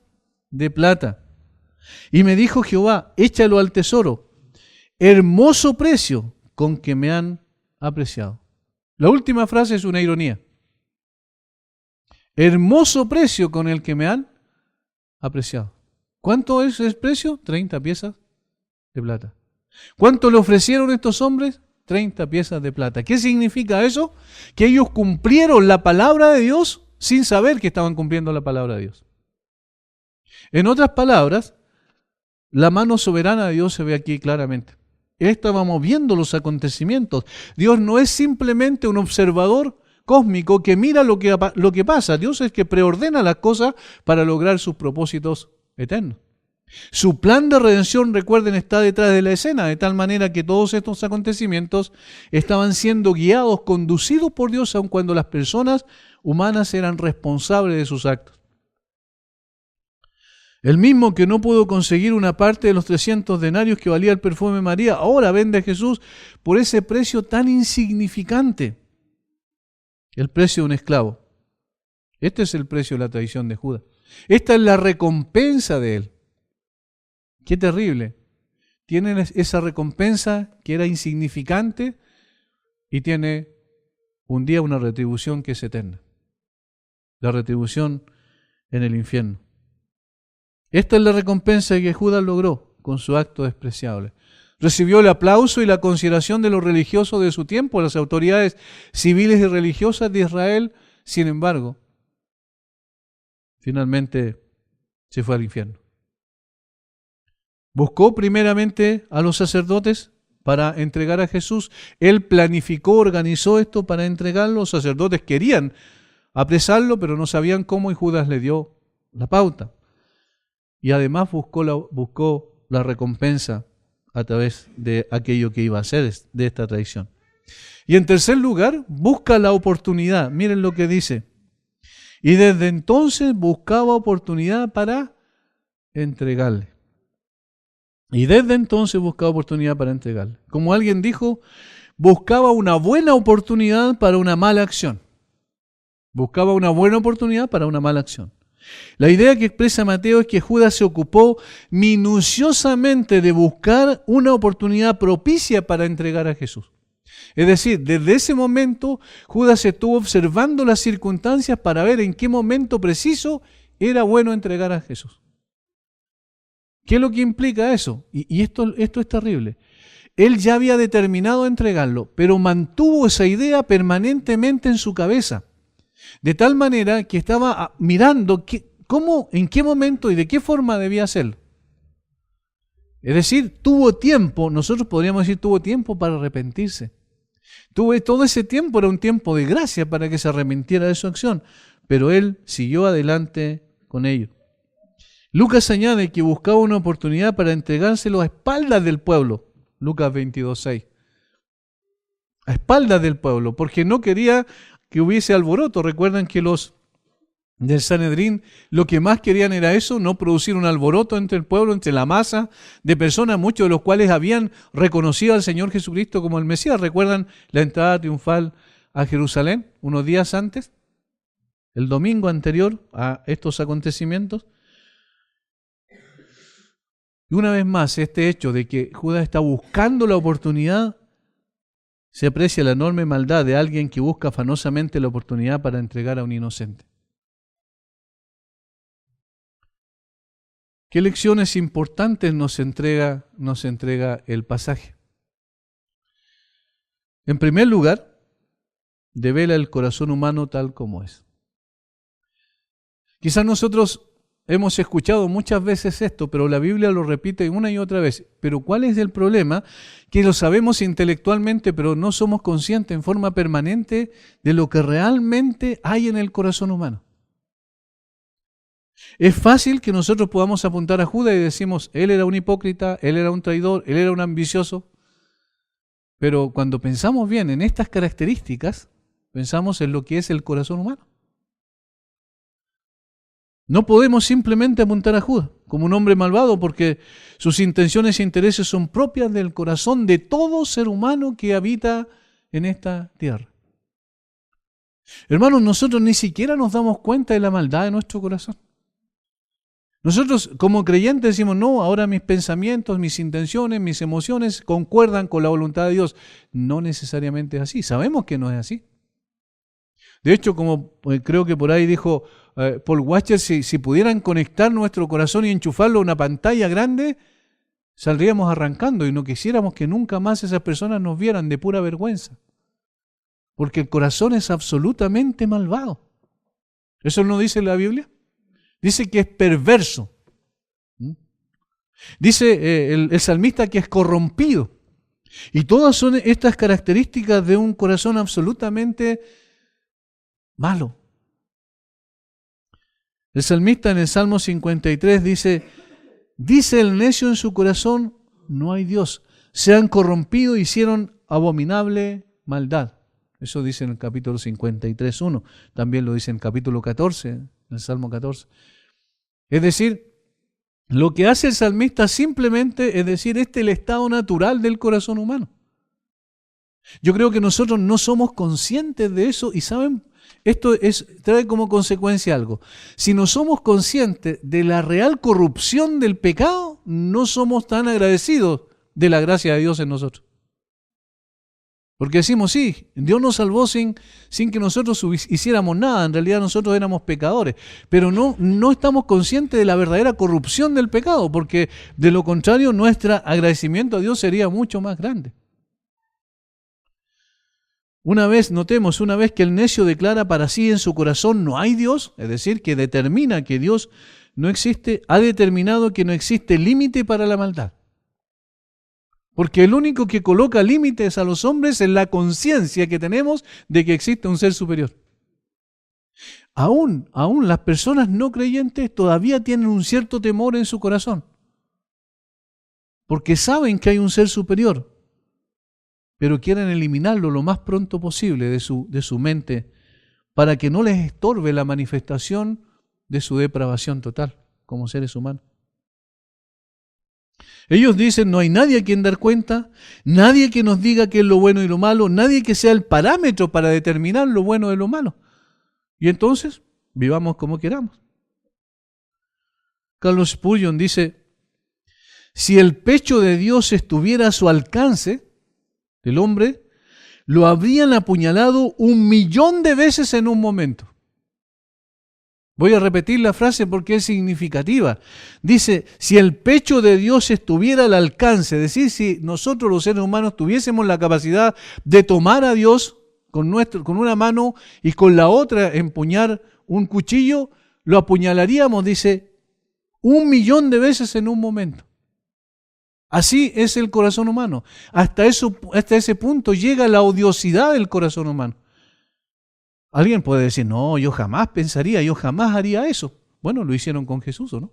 de plata. Y me dijo Jehová, échalo al tesoro, hermoso precio con que me han apreciado. La última frase es una ironía. Hermoso precio con el que me han apreciado. ¿Cuánto es el precio? 30 piezas de plata. ¿Cuánto le ofrecieron estos hombres? 30 piezas de plata. ¿Qué significa eso? Que ellos cumplieron la palabra de Dios sin saber que estaban cumpliendo la palabra de Dios. En otras palabras, la mano soberana de Dios se ve aquí claramente. Estábamos viendo los acontecimientos. Dios no es simplemente un observador cósmico que mira lo que pasa. Dios es que preordena las cosas para lograr sus propósitos eternos. Su plan de redención, recuerden, está detrás de la escena, de tal manera que todos estos acontecimientos estaban siendo guiados, conducidos por Dios, aun cuando las personas humanas eran responsables de sus actos. El mismo que no pudo conseguir una parte de los 300 denarios que valía el perfume de María, ahora vende a Jesús por ese precio tan insignificante. El precio de un esclavo. Este es el precio de la traición de Judas. Esta es la recompensa de él. Qué terrible. Tienen esa recompensa que era insignificante y tiene un día una retribución que es eterna. La retribución en el infierno. Esta es la recompensa que Judas logró con su acto despreciable. Recibió el aplauso y la consideración de los religiosos de su tiempo, las autoridades civiles y religiosas de Israel. Sin embargo, finalmente se fue al infierno. Buscó primeramente a los sacerdotes para entregar a Jesús. Él planificó, organizó esto para entregarlo. Los sacerdotes querían apresarlo, pero no sabían cómo y Judas le dio la pauta. Y además buscó la recompensa a través de aquello que iba a hacer, de esta traición. Y en tercer lugar, busca la oportunidad. Miren lo que dice. Y desde entonces buscaba oportunidad para entregarle. Y desde entonces buscaba oportunidad para entregarle. Como alguien dijo, buscaba una buena oportunidad para una mala acción. Buscaba una buena oportunidad para una mala acción. La idea que expresa Mateo es que Judas se ocupó minuciosamente de buscar una oportunidad propicia para entregar a Jesús. Es decir, desde ese momento Judas estuvo observando las circunstancias para ver en qué momento preciso era bueno entregar a Jesús. ¿Qué es lo que implica eso? Y esto es terrible. Él ya había determinado entregarlo, pero mantuvo esa idea permanentemente en su cabeza. De tal manera que estaba mirando cómo, en qué momento y de qué forma debía hacerlo. Es decir, tuvo tiempo, nosotros podríamos decir tuvo tiempo para arrepentirse. Todo ese tiempo era un tiempo de gracia para que se arrepintiera de su acción, pero él siguió adelante con ello. Lucas añade que buscaba una oportunidad para entregárselo a espaldas del pueblo. Lucas 22:6. a espaldas del pueblo, porque no quería que hubiese alboroto. Recuerdan que los del Sanedrín lo que más querían era eso, no producir un alboroto entre el pueblo, entre la masa de personas, muchos de los cuales habían reconocido al Señor Jesucristo como el Mesías. ¿Recuerdan la entrada triunfal a Jerusalén unos días antes? El domingo anterior a estos acontecimientos. Y una vez más, este hecho de que Judas está buscando la oportunidad, se aprecia la enorme maldad de alguien que busca afanosamente la oportunidad para entregar a un inocente. ¿Qué lecciones importantes nos entrega el pasaje? En primer lugar, devela el corazón humano tal como es. Quizás nosotros hemos escuchado muchas veces esto, pero la Biblia lo repite una y otra vez. Pero ¿cuál es el problema? Que lo sabemos intelectualmente, pero no somos conscientes en forma permanente de lo que realmente hay en el corazón humano. Es fácil que nosotros podamos apuntar a Judas y decimos, él era un hipócrita, él era un traidor, él era un ambicioso. Pero cuando pensamos bien en estas características, pensamos en lo que es el corazón humano. No podemos simplemente apuntar a Judas como un hombre malvado porque sus intenciones e intereses son propias del corazón de todo ser humano que habita en esta tierra. Hermanos, nosotros ni siquiera nos damos cuenta de la maldad de nuestro corazón. Nosotros como creyentes decimos, no, ahora mis pensamientos, mis intenciones, mis emociones concuerdan con la voluntad de Dios. No necesariamente es así, sabemos que no es así. De hecho, como creo que por ahí dijo Paul Washer, si pudieran conectar nuestro corazón y enchufarlo a una pantalla grande, saldríamos arrancando y no quisiéramos que nunca más esas personas nos vieran de pura vergüenza. Porque el corazón es absolutamente malvado. ¿Eso no dice la Biblia? Dice que es perverso. Dice el salmista que es corrompido. Y todas son estas características de un corazón absolutamente malo. El salmista en el Salmo 53 dice el necio en su corazón, no hay Dios. Se han corrompido, hicieron abominable maldad. Eso dice en el capítulo 53:1. También lo dice en el capítulo 14, en el Salmo 14. Es decir, lo que hace el salmista simplemente es decir, este es el estado natural del corazón humano. Yo creo que nosotros no somos conscientes de eso y saben, esto trae como consecuencia algo. Si no somos conscientes de la real corrupción del pecado, no somos tan agradecidos de la gracia de Dios en nosotros. Porque decimos, sí, Dios nos salvó sin que nosotros hiciéramos nada. En realidad nosotros éramos pecadores. Pero no estamos conscientes de la verdadera corrupción del pecado, porque de lo contrario nuestro agradecimiento a Dios sería mucho más grande. Una vez que el necio declara para sí en su corazón no hay Dios, es decir, que determina que Dios no existe, ha determinado que no existe límite para la maldad. Porque el único que coloca límites a los hombres es la conciencia que tenemos de que existe un ser superior. Aún las personas no creyentes todavía tienen un cierto temor en su corazón. Porque saben que hay un ser superior, pero quieren eliminarlo lo más pronto posible de su mente para que no les estorbe la manifestación de su depravación total como seres humanos. Ellos dicen, no hay nadie a quien dar cuenta, nadie que nos diga qué es lo bueno y lo malo, nadie que sea el parámetro para determinar lo bueno de lo malo. Y entonces, vivamos como queramos. Carlos Spurgeon dice, si el pecho de Dios estuviera a su alcance, el hombre, lo habrían apuñalado 1.000.000 de veces en un momento. Voy a repetir la frase porque es significativa. Dice, si el pecho de Dios estuviera al alcance, es decir, si nosotros los seres humanos tuviésemos la capacidad de tomar a Dios con una mano y con la otra empuñar un cuchillo, lo apuñalaríamos, dice, 1.000.000 de veces en un momento. Así es el corazón humano. Hasta ese punto llega la odiosidad del corazón humano. Alguien puede decir, no, yo jamás pensaría, yo jamás haría eso. Bueno, lo hicieron con Jesús, ¿o no?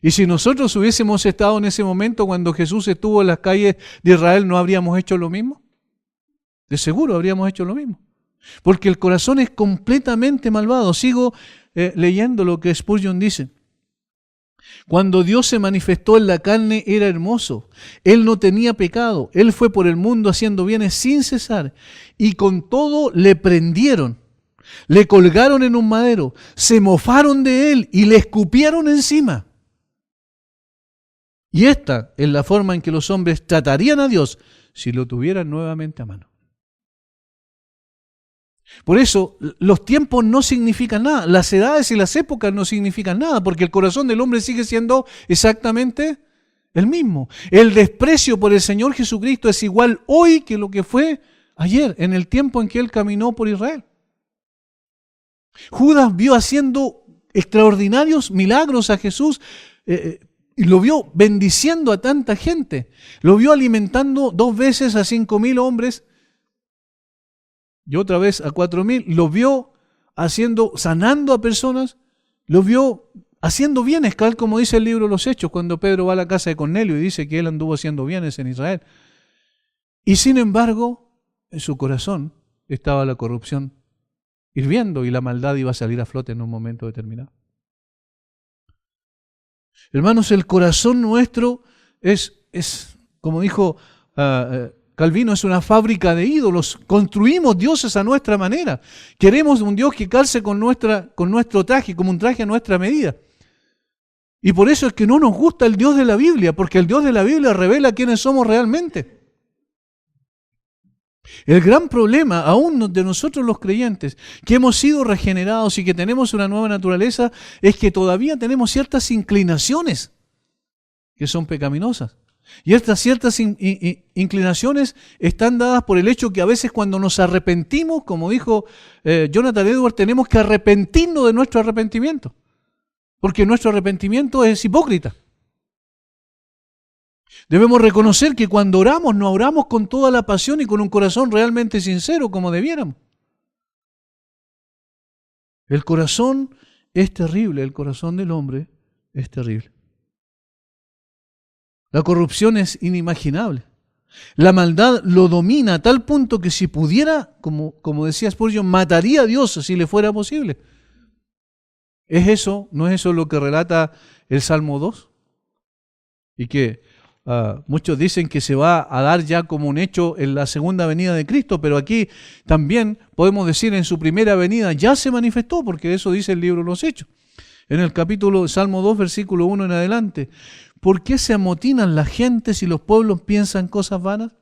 Y si nosotros hubiésemos estado en ese momento cuando Jesús estuvo en las calles de Israel, ¿no habríamos hecho lo mismo? De seguro habríamos hecho lo mismo. Porque el corazón es completamente malvado. Sigo leyendo lo que Spurgeon dice. Cuando Dios se manifestó en la carne era hermoso. Él no tenía pecado. Él fue por el mundo haciendo bienes sin cesar. Y con todo le prendieron. Le colgaron en un madero. Se mofaron de él y le escupieron encima. Y esta es la forma en que los hombres tratarían a Dios si lo tuvieran nuevamente a mano. Por eso, los tiempos no significan nada, las edades y las épocas no significan nada, porque el corazón del hombre sigue siendo exactamente el mismo. El desprecio por el Señor Jesucristo es igual hoy que lo que fue ayer, en el tiempo en que Él caminó por Israel. Judas vio haciendo extraordinarios milagros a Jesús y lo vio bendiciendo a tanta gente. Lo vio alimentando 2 veces a 5,000 hombres y otra vez a 4,000, lo vio sanando a personas, lo vio haciendo bienes, tal como dice el libro de los Hechos, cuando Pedro va a la casa de Cornelio y dice que él anduvo haciendo bienes en Israel. Y sin embargo, en su corazón estaba la corrupción hirviendo y la maldad iba a salir a flote en un momento determinado. Hermanos, el corazón nuestro es como dijo Calvino, es una fábrica de ídolos. Construimos dioses a nuestra manera. Queremos un Dios que calce con nuestro traje, como un traje a nuestra medida. Y por eso es que no nos gusta el Dios de la Biblia, porque el Dios de la Biblia revela quiénes somos realmente. El gran problema, aún de nosotros los creyentes, que hemos sido regenerados y que tenemos una nueva naturaleza, es que todavía tenemos ciertas inclinaciones que son pecaminosas. Y estas ciertas inclinaciones están dadas por el hecho que a veces cuando nos arrepentimos, como dijo Jonathan Edwards, tenemos que arrepentirnos de nuestro arrepentimiento, porque nuestro arrepentimiento es hipócrita. Debemos reconocer que cuando oramos, no oramos con toda la pasión y con un corazón realmente sincero como debiéramos. El corazón es terrible, el corazón del hombre es terrible. La corrupción es inimaginable. La maldad lo domina a tal punto que si pudiera, como decía Spurgeon, mataría a Dios si le fuera posible. ¿Es eso? ¿No es eso lo que relata el Salmo 2? Y que muchos dicen que se va a dar ya como un hecho en la segunda venida de Cristo, pero aquí también podemos decir en su primera venida ya se manifestó, porque eso dice el libro de los Hechos. En el capítulo Salmo 2, versículo 1 en adelante. ¿Por qué se amotinan las gentes y los pueblos piensan cosas vanas?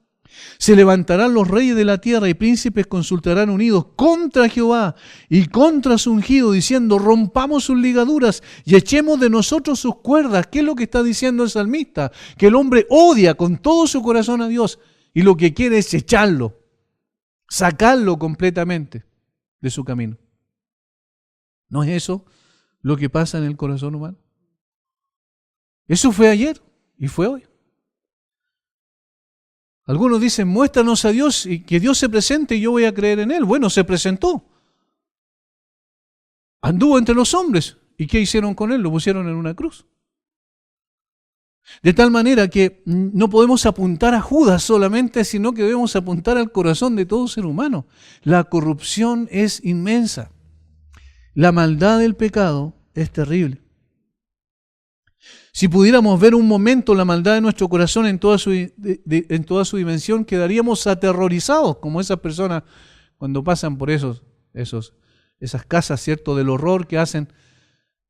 Se levantarán los reyes de la tierra y príncipes consultarán unidos contra Jehová y contra su ungido, diciendo, rompamos sus ligaduras y echemos de nosotros sus cuerdas. ¿Qué es lo que está diciendo el salmista? Que el hombre odia con todo su corazón a Dios y lo que quiere es echarlo, sacarlo completamente de su camino. ¿No es eso lo que pasa en el corazón humano? Eso fue ayer y fue hoy. Algunos dicen, muéstranos a Dios y que Dios se presente y yo voy a creer en Él. Bueno, se presentó. Anduvo entre los hombres. ¿Y qué hicieron con Él? Lo pusieron en una cruz. De tal manera que no podemos apuntar a Judas solamente, sino que debemos apuntar al corazón de todo ser humano. La corrupción es inmensa. La maldad del pecado es terrible. Si pudiéramos ver un momento la maldad de nuestro corazón en toda su dimensión, quedaríamos aterrorizados, como esas personas cuando pasan por esas casas, ¿cierto?, del horror que hacen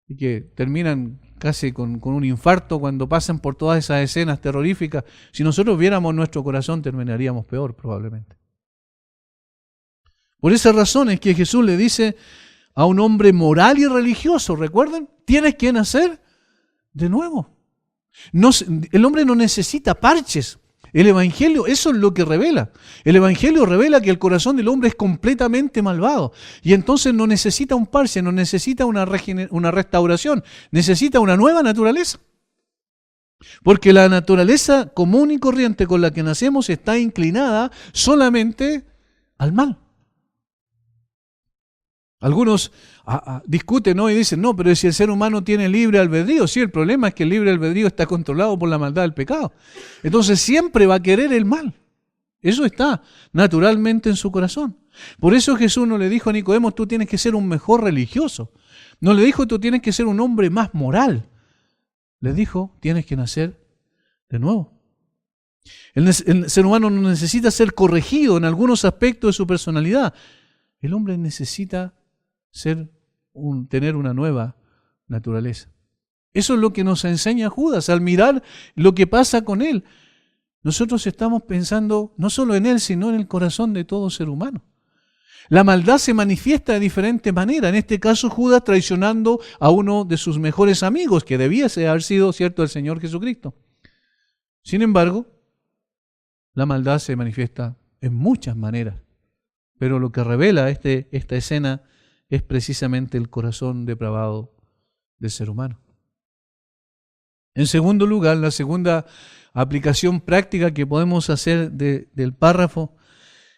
y que terminan casi con un infarto cuando pasan por todas esas escenas terroríficas. Si nosotros viéramos nuestro corazón, terminaríamos peor probablemente. Por esa razón es que Jesús le dice a un hombre moral y religioso, ¿recuerdan? Tienes que nacer de nuevo. El hombre no necesita parches. El Evangelio, eso es lo que revela. El Evangelio revela que el corazón del hombre es completamente malvado. Y entonces no necesita un parche, no necesita una restauración, necesita una nueva naturaleza. Porque la naturaleza común y corriente con la que nacemos está inclinada solamente al mal. Algunos discuten, ¿no? Y dicen, no, pero si el ser humano tiene libre albedrío, sí, el problema es que el libre albedrío está controlado por la maldad del pecado. Entonces siempre va a querer el mal. Eso está naturalmente en su corazón. Por eso Jesús no le dijo a Nicodemo, tú tienes que ser un mejor religioso. No le dijo, tú tienes que ser un hombre más moral. Le dijo, tienes que nacer de nuevo. El ser humano no necesita ser corregido en algunos aspectos de su personalidad. El hombre necesita tener una nueva naturaleza. Eso es lo que nos enseña Judas al mirar lo que pasa con él. Nosotros estamos pensando no solo en él, sino en el corazón de todo ser humano. La maldad se manifiesta de diferente manera. En este caso, Judas traicionando a uno de sus mejores amigos, que debía haber sido, cierto, el Señor Jesucristo. Sin embargo, la maldad se manifiesta en muchas maneras. Pero lo que revela esta escena es precisamente el corazón depravado del ser humano. En segundo lugar, la segunda aplicación práctica que podemos hacer del párrafo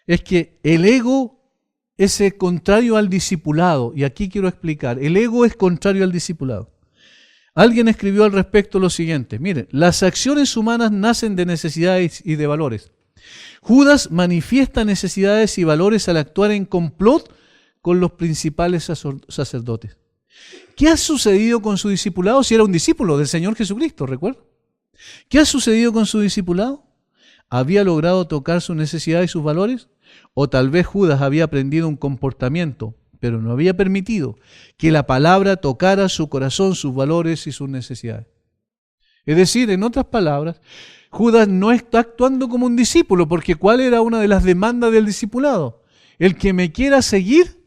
es que el ego es contrario al discipulado. Y aquí quiero explicar, el ego es contrario al discipulado. Alguien escribió al respecto lo siguiente, miren, las acciones humanas nacen de necesidades y de valores. Judas manifiesta necesidades y valores al actuar en complot con los principales sacerdotes. ¿Qué ha sucedido con su discipulado si era un discípulo del Señor Jesucristo, recuerda? ¿Qué ha sucedido con su discipulado? ¿Había logrado tocar sus necesidades y sus valores? ¿O tal vez Judas había aprendido un comportamiento, pero no había permitido que la palabra tocara su corazón, sus valores y sus necesidades? Es decir, en otras palabras, Judas no está actuando como un discípulo, porque ¿cuál era una de las demandas del discipulado? El que me quiera seguir,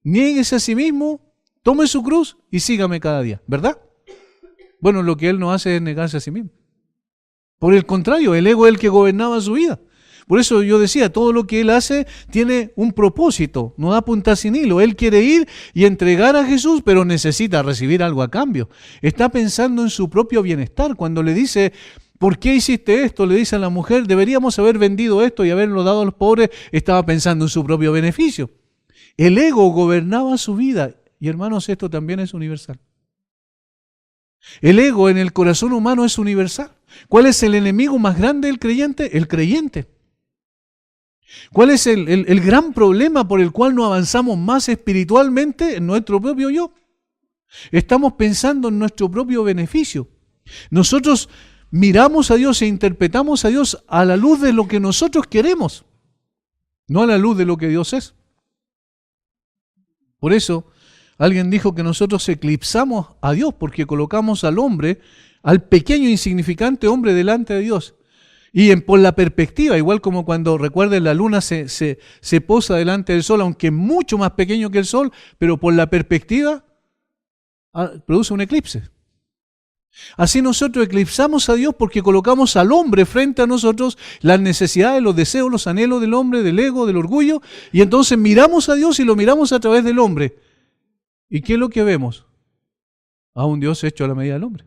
niéguese a sí mismo, tome su cruz y sígame cada día, ¿verdad? Bueno, lo que él no hace es negarse a sí mismo. Por el contrario, el ego es el que gobernaba su vida. Por eso yo decía, todo lo que él hace tiene un propósito, no da punta sin hilo. Él quiere ir y entregar a Jesús, pero necesita recibir algo a cambio. Está pensando en su propio bienestar. Cuando le dice, ¿por qué hiciste esto?, le dice a la mujer, deberíamos haber vendido esto y haberlo dado a los pobres. Estaba pensando en su propio beneficio. El ego gobernaba su vida. Y hermanos, esto también es universal. El ego en el corazón humano es universal. ¿Cuál es el enemigo más grande del creyente? El creyente. ¿Cuál es el gran problema por el cual no avanzamos más espiritualmente? En nuestro propio yo. Estamos pensando en nuestro propio beneficio. Nosotros miramos a Dios e interpretamos a Dios a la luz de lo que nosotros queremos, no a la luz de lo que Dios es. Por eso, alguien dijo que nosotros eclipsamos a Dios porque colocamos al hombre, al pequeño insignificante hombre delante de Dios. Y por la perspectiva, igual como cuando, recuerden, la luna se posa delante del sol, aunque mucho más pequeño que el sol, pero por la perspectiva produce un eclipse. Así nosotros eclipsamos a Dios porque colocamos al hombre frente a nosotros, las necesidades, los deseos, los anhelos del hombre, del ego, del orgullo, y entonces miramos a Dios y lo miramos a través del hombre. ¿Y qué es lo que vemos? A un Dios hecho a la medida del hombre.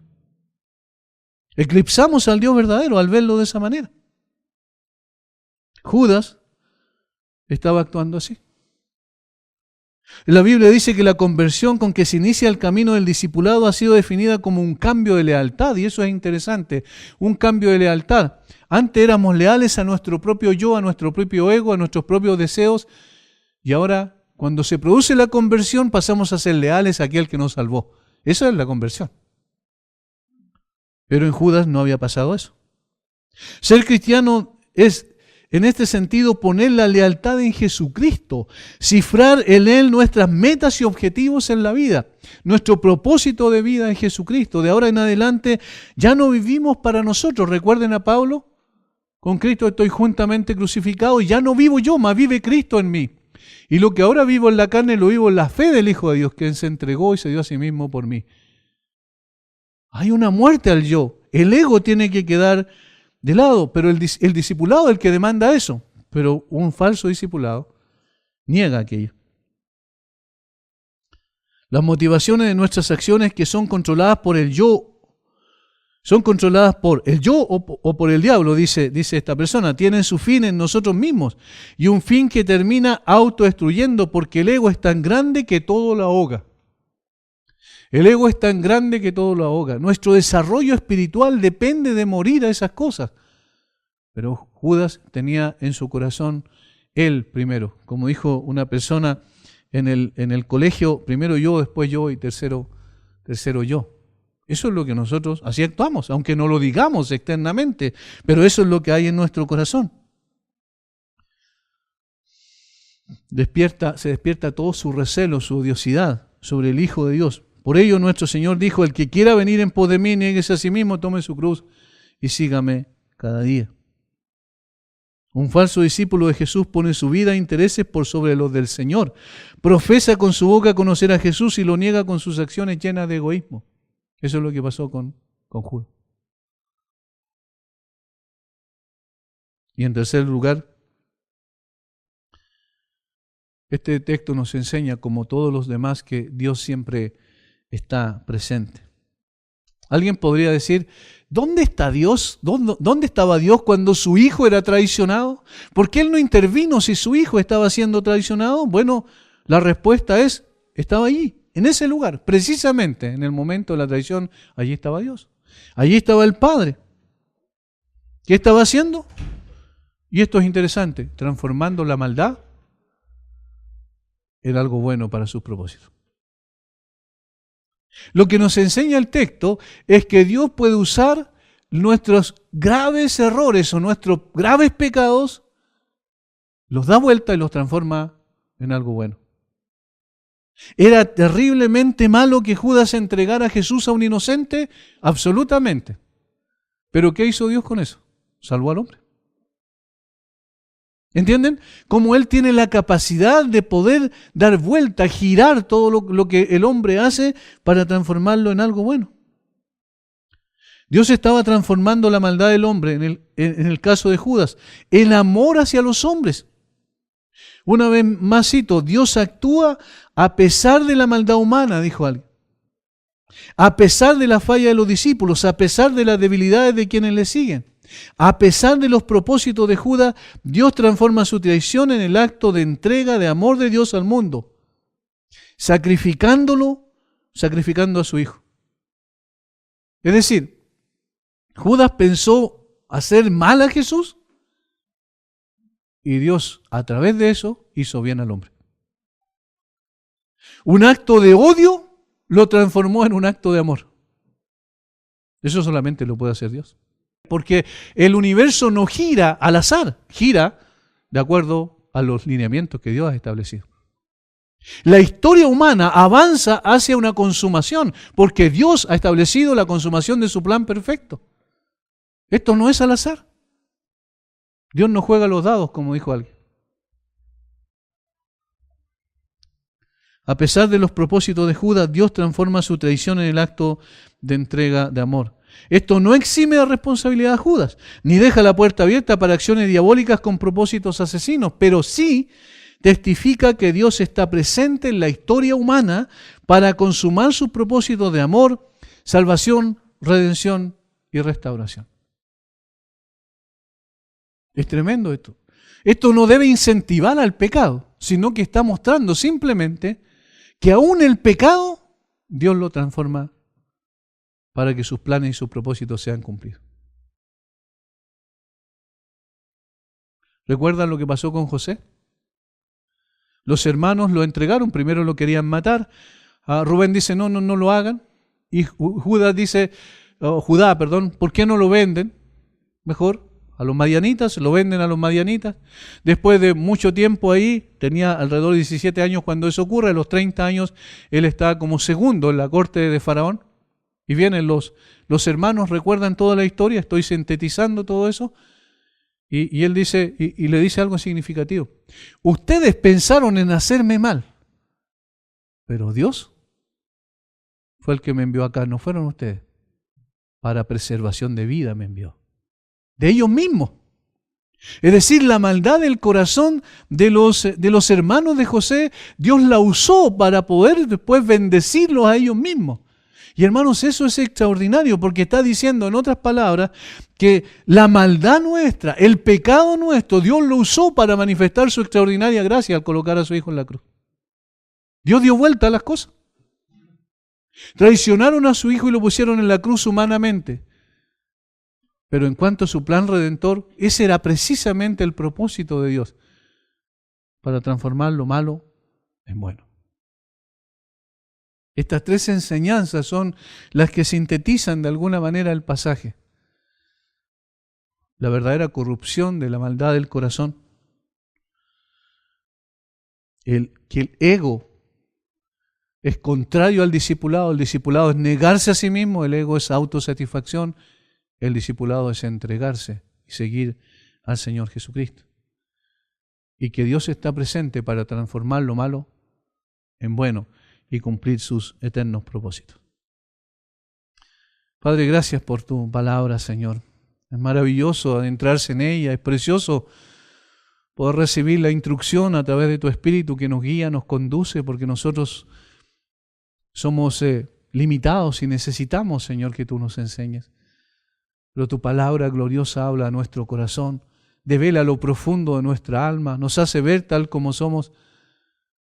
Eclipsamos al Dios verdadero al verlo de esa manera. Judas estaba actuando así. La Biblia dice que la conversión con que se inicia el camino del discipulado ha sido definida como un cambio de lealtad, y eso es interesante, un cambio de lealtad. Antes éramos leales a nuestro propio yo, a nuestro propio ego, a nuestros propios deseos, y ahora, cuando se produce la conversión, pasamos a ser leales a aquel que nos salvó. Esa es la conversión. Pero en Judas no había pasado eso. Ser cristiano es, en este sentido, poner la lealtad en Jesucristo, cifrar en Él nuestras metas y objetivos en la vida, nuestro propósito de vida en Jesucristo. De ahora en adelante ya no vivimos para nosotros. Recuerden a Pablo, con Cristo estoy juntamente crucificado y ya no vivo yo, mas vive Cristo en mí. Y lo que ahora vivo en la carne lo vivo en la fe del Hijo de Dios, que se entregó y se dio a sí mismo por mí. Hay una muerte al yo. El ego tiene que quedar de lado, pero el discipulado es el que demanda eso. Pero un falso discipulado niega aquello. Las motivaciones de nuestras acciones que son controladas por el yo Son controladas por el yo o por el diablo, dice esta persona. Tienen su fin en nosotros mismos y un fin que termina autodestruyendo porque el ego es tan grande que todo lo ahoga. El ego es tan grande que todo lo ahoga. Nuestro desarrollo espiritual depende de morir a esas cosas. Pero Judas tenía en su corazón él primero. Como dijo una persona en el colegio, primero yo, después yo y tercero yo. Eso es lo que nosotros, así actuamos, aunque no lo digamos externamente, pero eso es lo que hay en nuestro corazón. Se despierta todo su recelo, su odiosidad sobre el Hijo de Dios. Por ello nuestro Señor dijo, el que quiera venir en pos de mí, niéguese a sí mismo, tome su cruz y sígame cada día. Un falso discípulo de Jesús pone su vida e intereses por sobre los del Señor. Profesa con su boca conocer a Jesús y lo niega con sus acciones llenas de egoísmo. Eso es lo que pasó con Judas. Y en tercer lugar, este texto nos enseña, como todos los demás, que Dios siempre está presente. Alguien podría decir, ¿dónde está Dios? ¿Dónde estaba Dios cuando su hijo era traicionado? ¿Por qué Él no intervino si su hijo estaba siendo traicionado? Bueno, la respuesta es, estaba allí. En ese lugar, precisamente en el momento de la traición, allí estaba Dios. Allí estaba el Padre. ¿Qué estaba haciendo? Y esto es interesante, transformando la maldad en algo bueno para sus propósitos. Lo que nos enseña el texto es que Dios puede usar nuestros graves errores o nuestros graves pecados, los da vuelta y los transforma en algo bueno. ¿Era terriblemente malo que Judas entregara a Jesús a un inocente? Absolutamente. ¿Pero qué hizo Dios con eso? Salvó al hombre. ¿Entienden? Como Él tiene la capacidad de poder dar vuelta, girar todo lo que el hombre hace para transformarlo en algo bueno. Dios estaba transformando la maldad del hombre, en el caso de Judas, en amor hacia los hombres. Una vez más cito, Dios actúa a pesar de la maldad humana, dijo alguien. A pesar de la falla de los discípulos, a pesar de las debilidades de quienes le siguen. A pesar de los propósitos de Judas, Dios transforma su traición en el acto de entrega de amor de Dios al mundo, sacrificando a su hijo. Es decir, Judas pensó hacer mal a Jesús y Dios a través de eso hizo bien al hombre. Un acto de odio lo transformó en un acto de amor. Eso solamente lo puede hacer Dios. Porque el universo no gira al azar, gira de acuerdo a los lineamientos que Dios ha establecido. La historia humana avanza hacia una consumación, porque Dios ha establecido la consumación de su plan perfecto. Esto no es al azar. Dios no juega los dados, como dijo alguien. A pesar de los propósitos de Judas, Dios transforma su traición en el acto de entrega de amor. Esto no exime de responsabilidad a Judas, ni deja la puerta abierta para acciones diabólicas con propósitos asesinos, pero sí testifica que Dios está presente en la historia humana para consumar sus propósitos de amor, salvación, redención y restauración. Es tremendo esto. Esto no debe incentivar al pecado, sino que está mostrando simplemente que aún el pecado, Dios lo transforma para que sus planes y sus propósitos sean cumplidos. ¿Recuerdan lo que pasó con José? Los hermanos lo entregaron, primero lo querían matar. Rubén dice, no lo hagan. Y Judá, ¿por qué no lo venden? Mejor a los madianitas, lo venden a los madianitas. Después de mucho tiempo ahí, tenía alrededor de 17 años cuando eso ocurre, a los 30 años él está como segundo en la corte de Faraón. Y vienen los hermanos, recuerdan toda la historia, estoy sintetizando todo eso. Y él dice, y le dice algo significativo. Ustedes pensaron en hacerme mal, pero Dios fue el que me envió acá, no fueron ustedes. Para preservación de vida me envió. De ellos mismos. Es decir, la maldad del corazón de los hermanos de José, Dios la usó para poder después bendecirlos a ellos mismos. Y hermanos, eso es extraordinario porque está diciendo, en otras palabras, que la maldad nuestra, el pecado nuestro, Dios lo usó para manifestar su extraordinaria gracia al colocar a su Hijo en la cruz. Dios dio vuelta a las cosas. Traicionaron a su Hijo y lo pusieron en la cruz humanamente. Pero en cuanto a su plan redentor, ese era precisamente el propósito de Dios, para transformar lo malo en bueno. Estas tres enseñanzas son las que sintetizan de alguna manera el pasaje. La verdadera corrupción de la maldad del corazón. Que el ego es contrario al discipulado. El discipulado es negarse a sí mismo, el ego es autosatisfacción. El discipulado es entregarse y seguir al Señor Jesucristo. Y que Dios está presente para transformar lo malo en bueno y cumplir sus eternos propósitos. Padre, gracias por tu palabra, Señor. Es maravilloso adentrarse en ella, es precioso poder recibir la instrucción a través de tu Espíritu que nos guía, nos conduce, porque nosotros somos limitados y necesitamos, Señor, que tú nos enseñes. Pero tu palabra gloriosa habla a nuestro corazón, devela lo profundo de nuestra alma, nos hace ver tal como somos,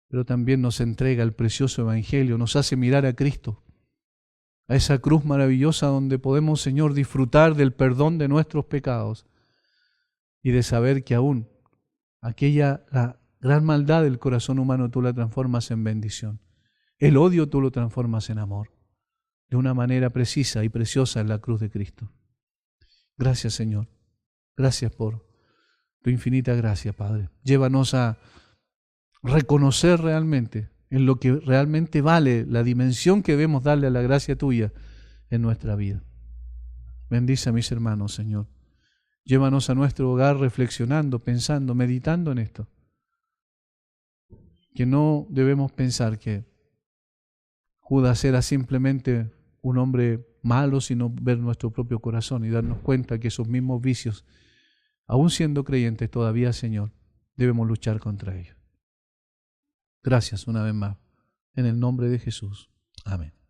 pero también nos entrega el precioso Evangelio, nos hace mirar a Cristo, a esa cruz maravillosa donde podemos, Señor, disfrutar del perdón de nuestros pecados y de saber que aún la gran maldad del corazón humano tú la transformas en bendición. El odio tú lo transformas en amor, de una manera precisa y preciosa en la cruz de Cristo. Gracias, Señor. Gracias por tu infinita gracia, Padre. Llévanos a reconocer realmente en lo que realmente vale la dimensión que debemos darle a la gracia tuya en nuestra vida. Bendice a mis hermanos, Señor. Llévanos a nuestro hogar reflexionando, pensando, meditando en esto. Que no debemos pensar que Judas era simplemente un hombre malo, sino ver nuestro propio corazón y darnos cuenta que esos mismos vicios, aún siendo creyentes todavía, Señor, debemos luchar contra ellos. Gracias una vez más. En el nombre de Jesús. Amén.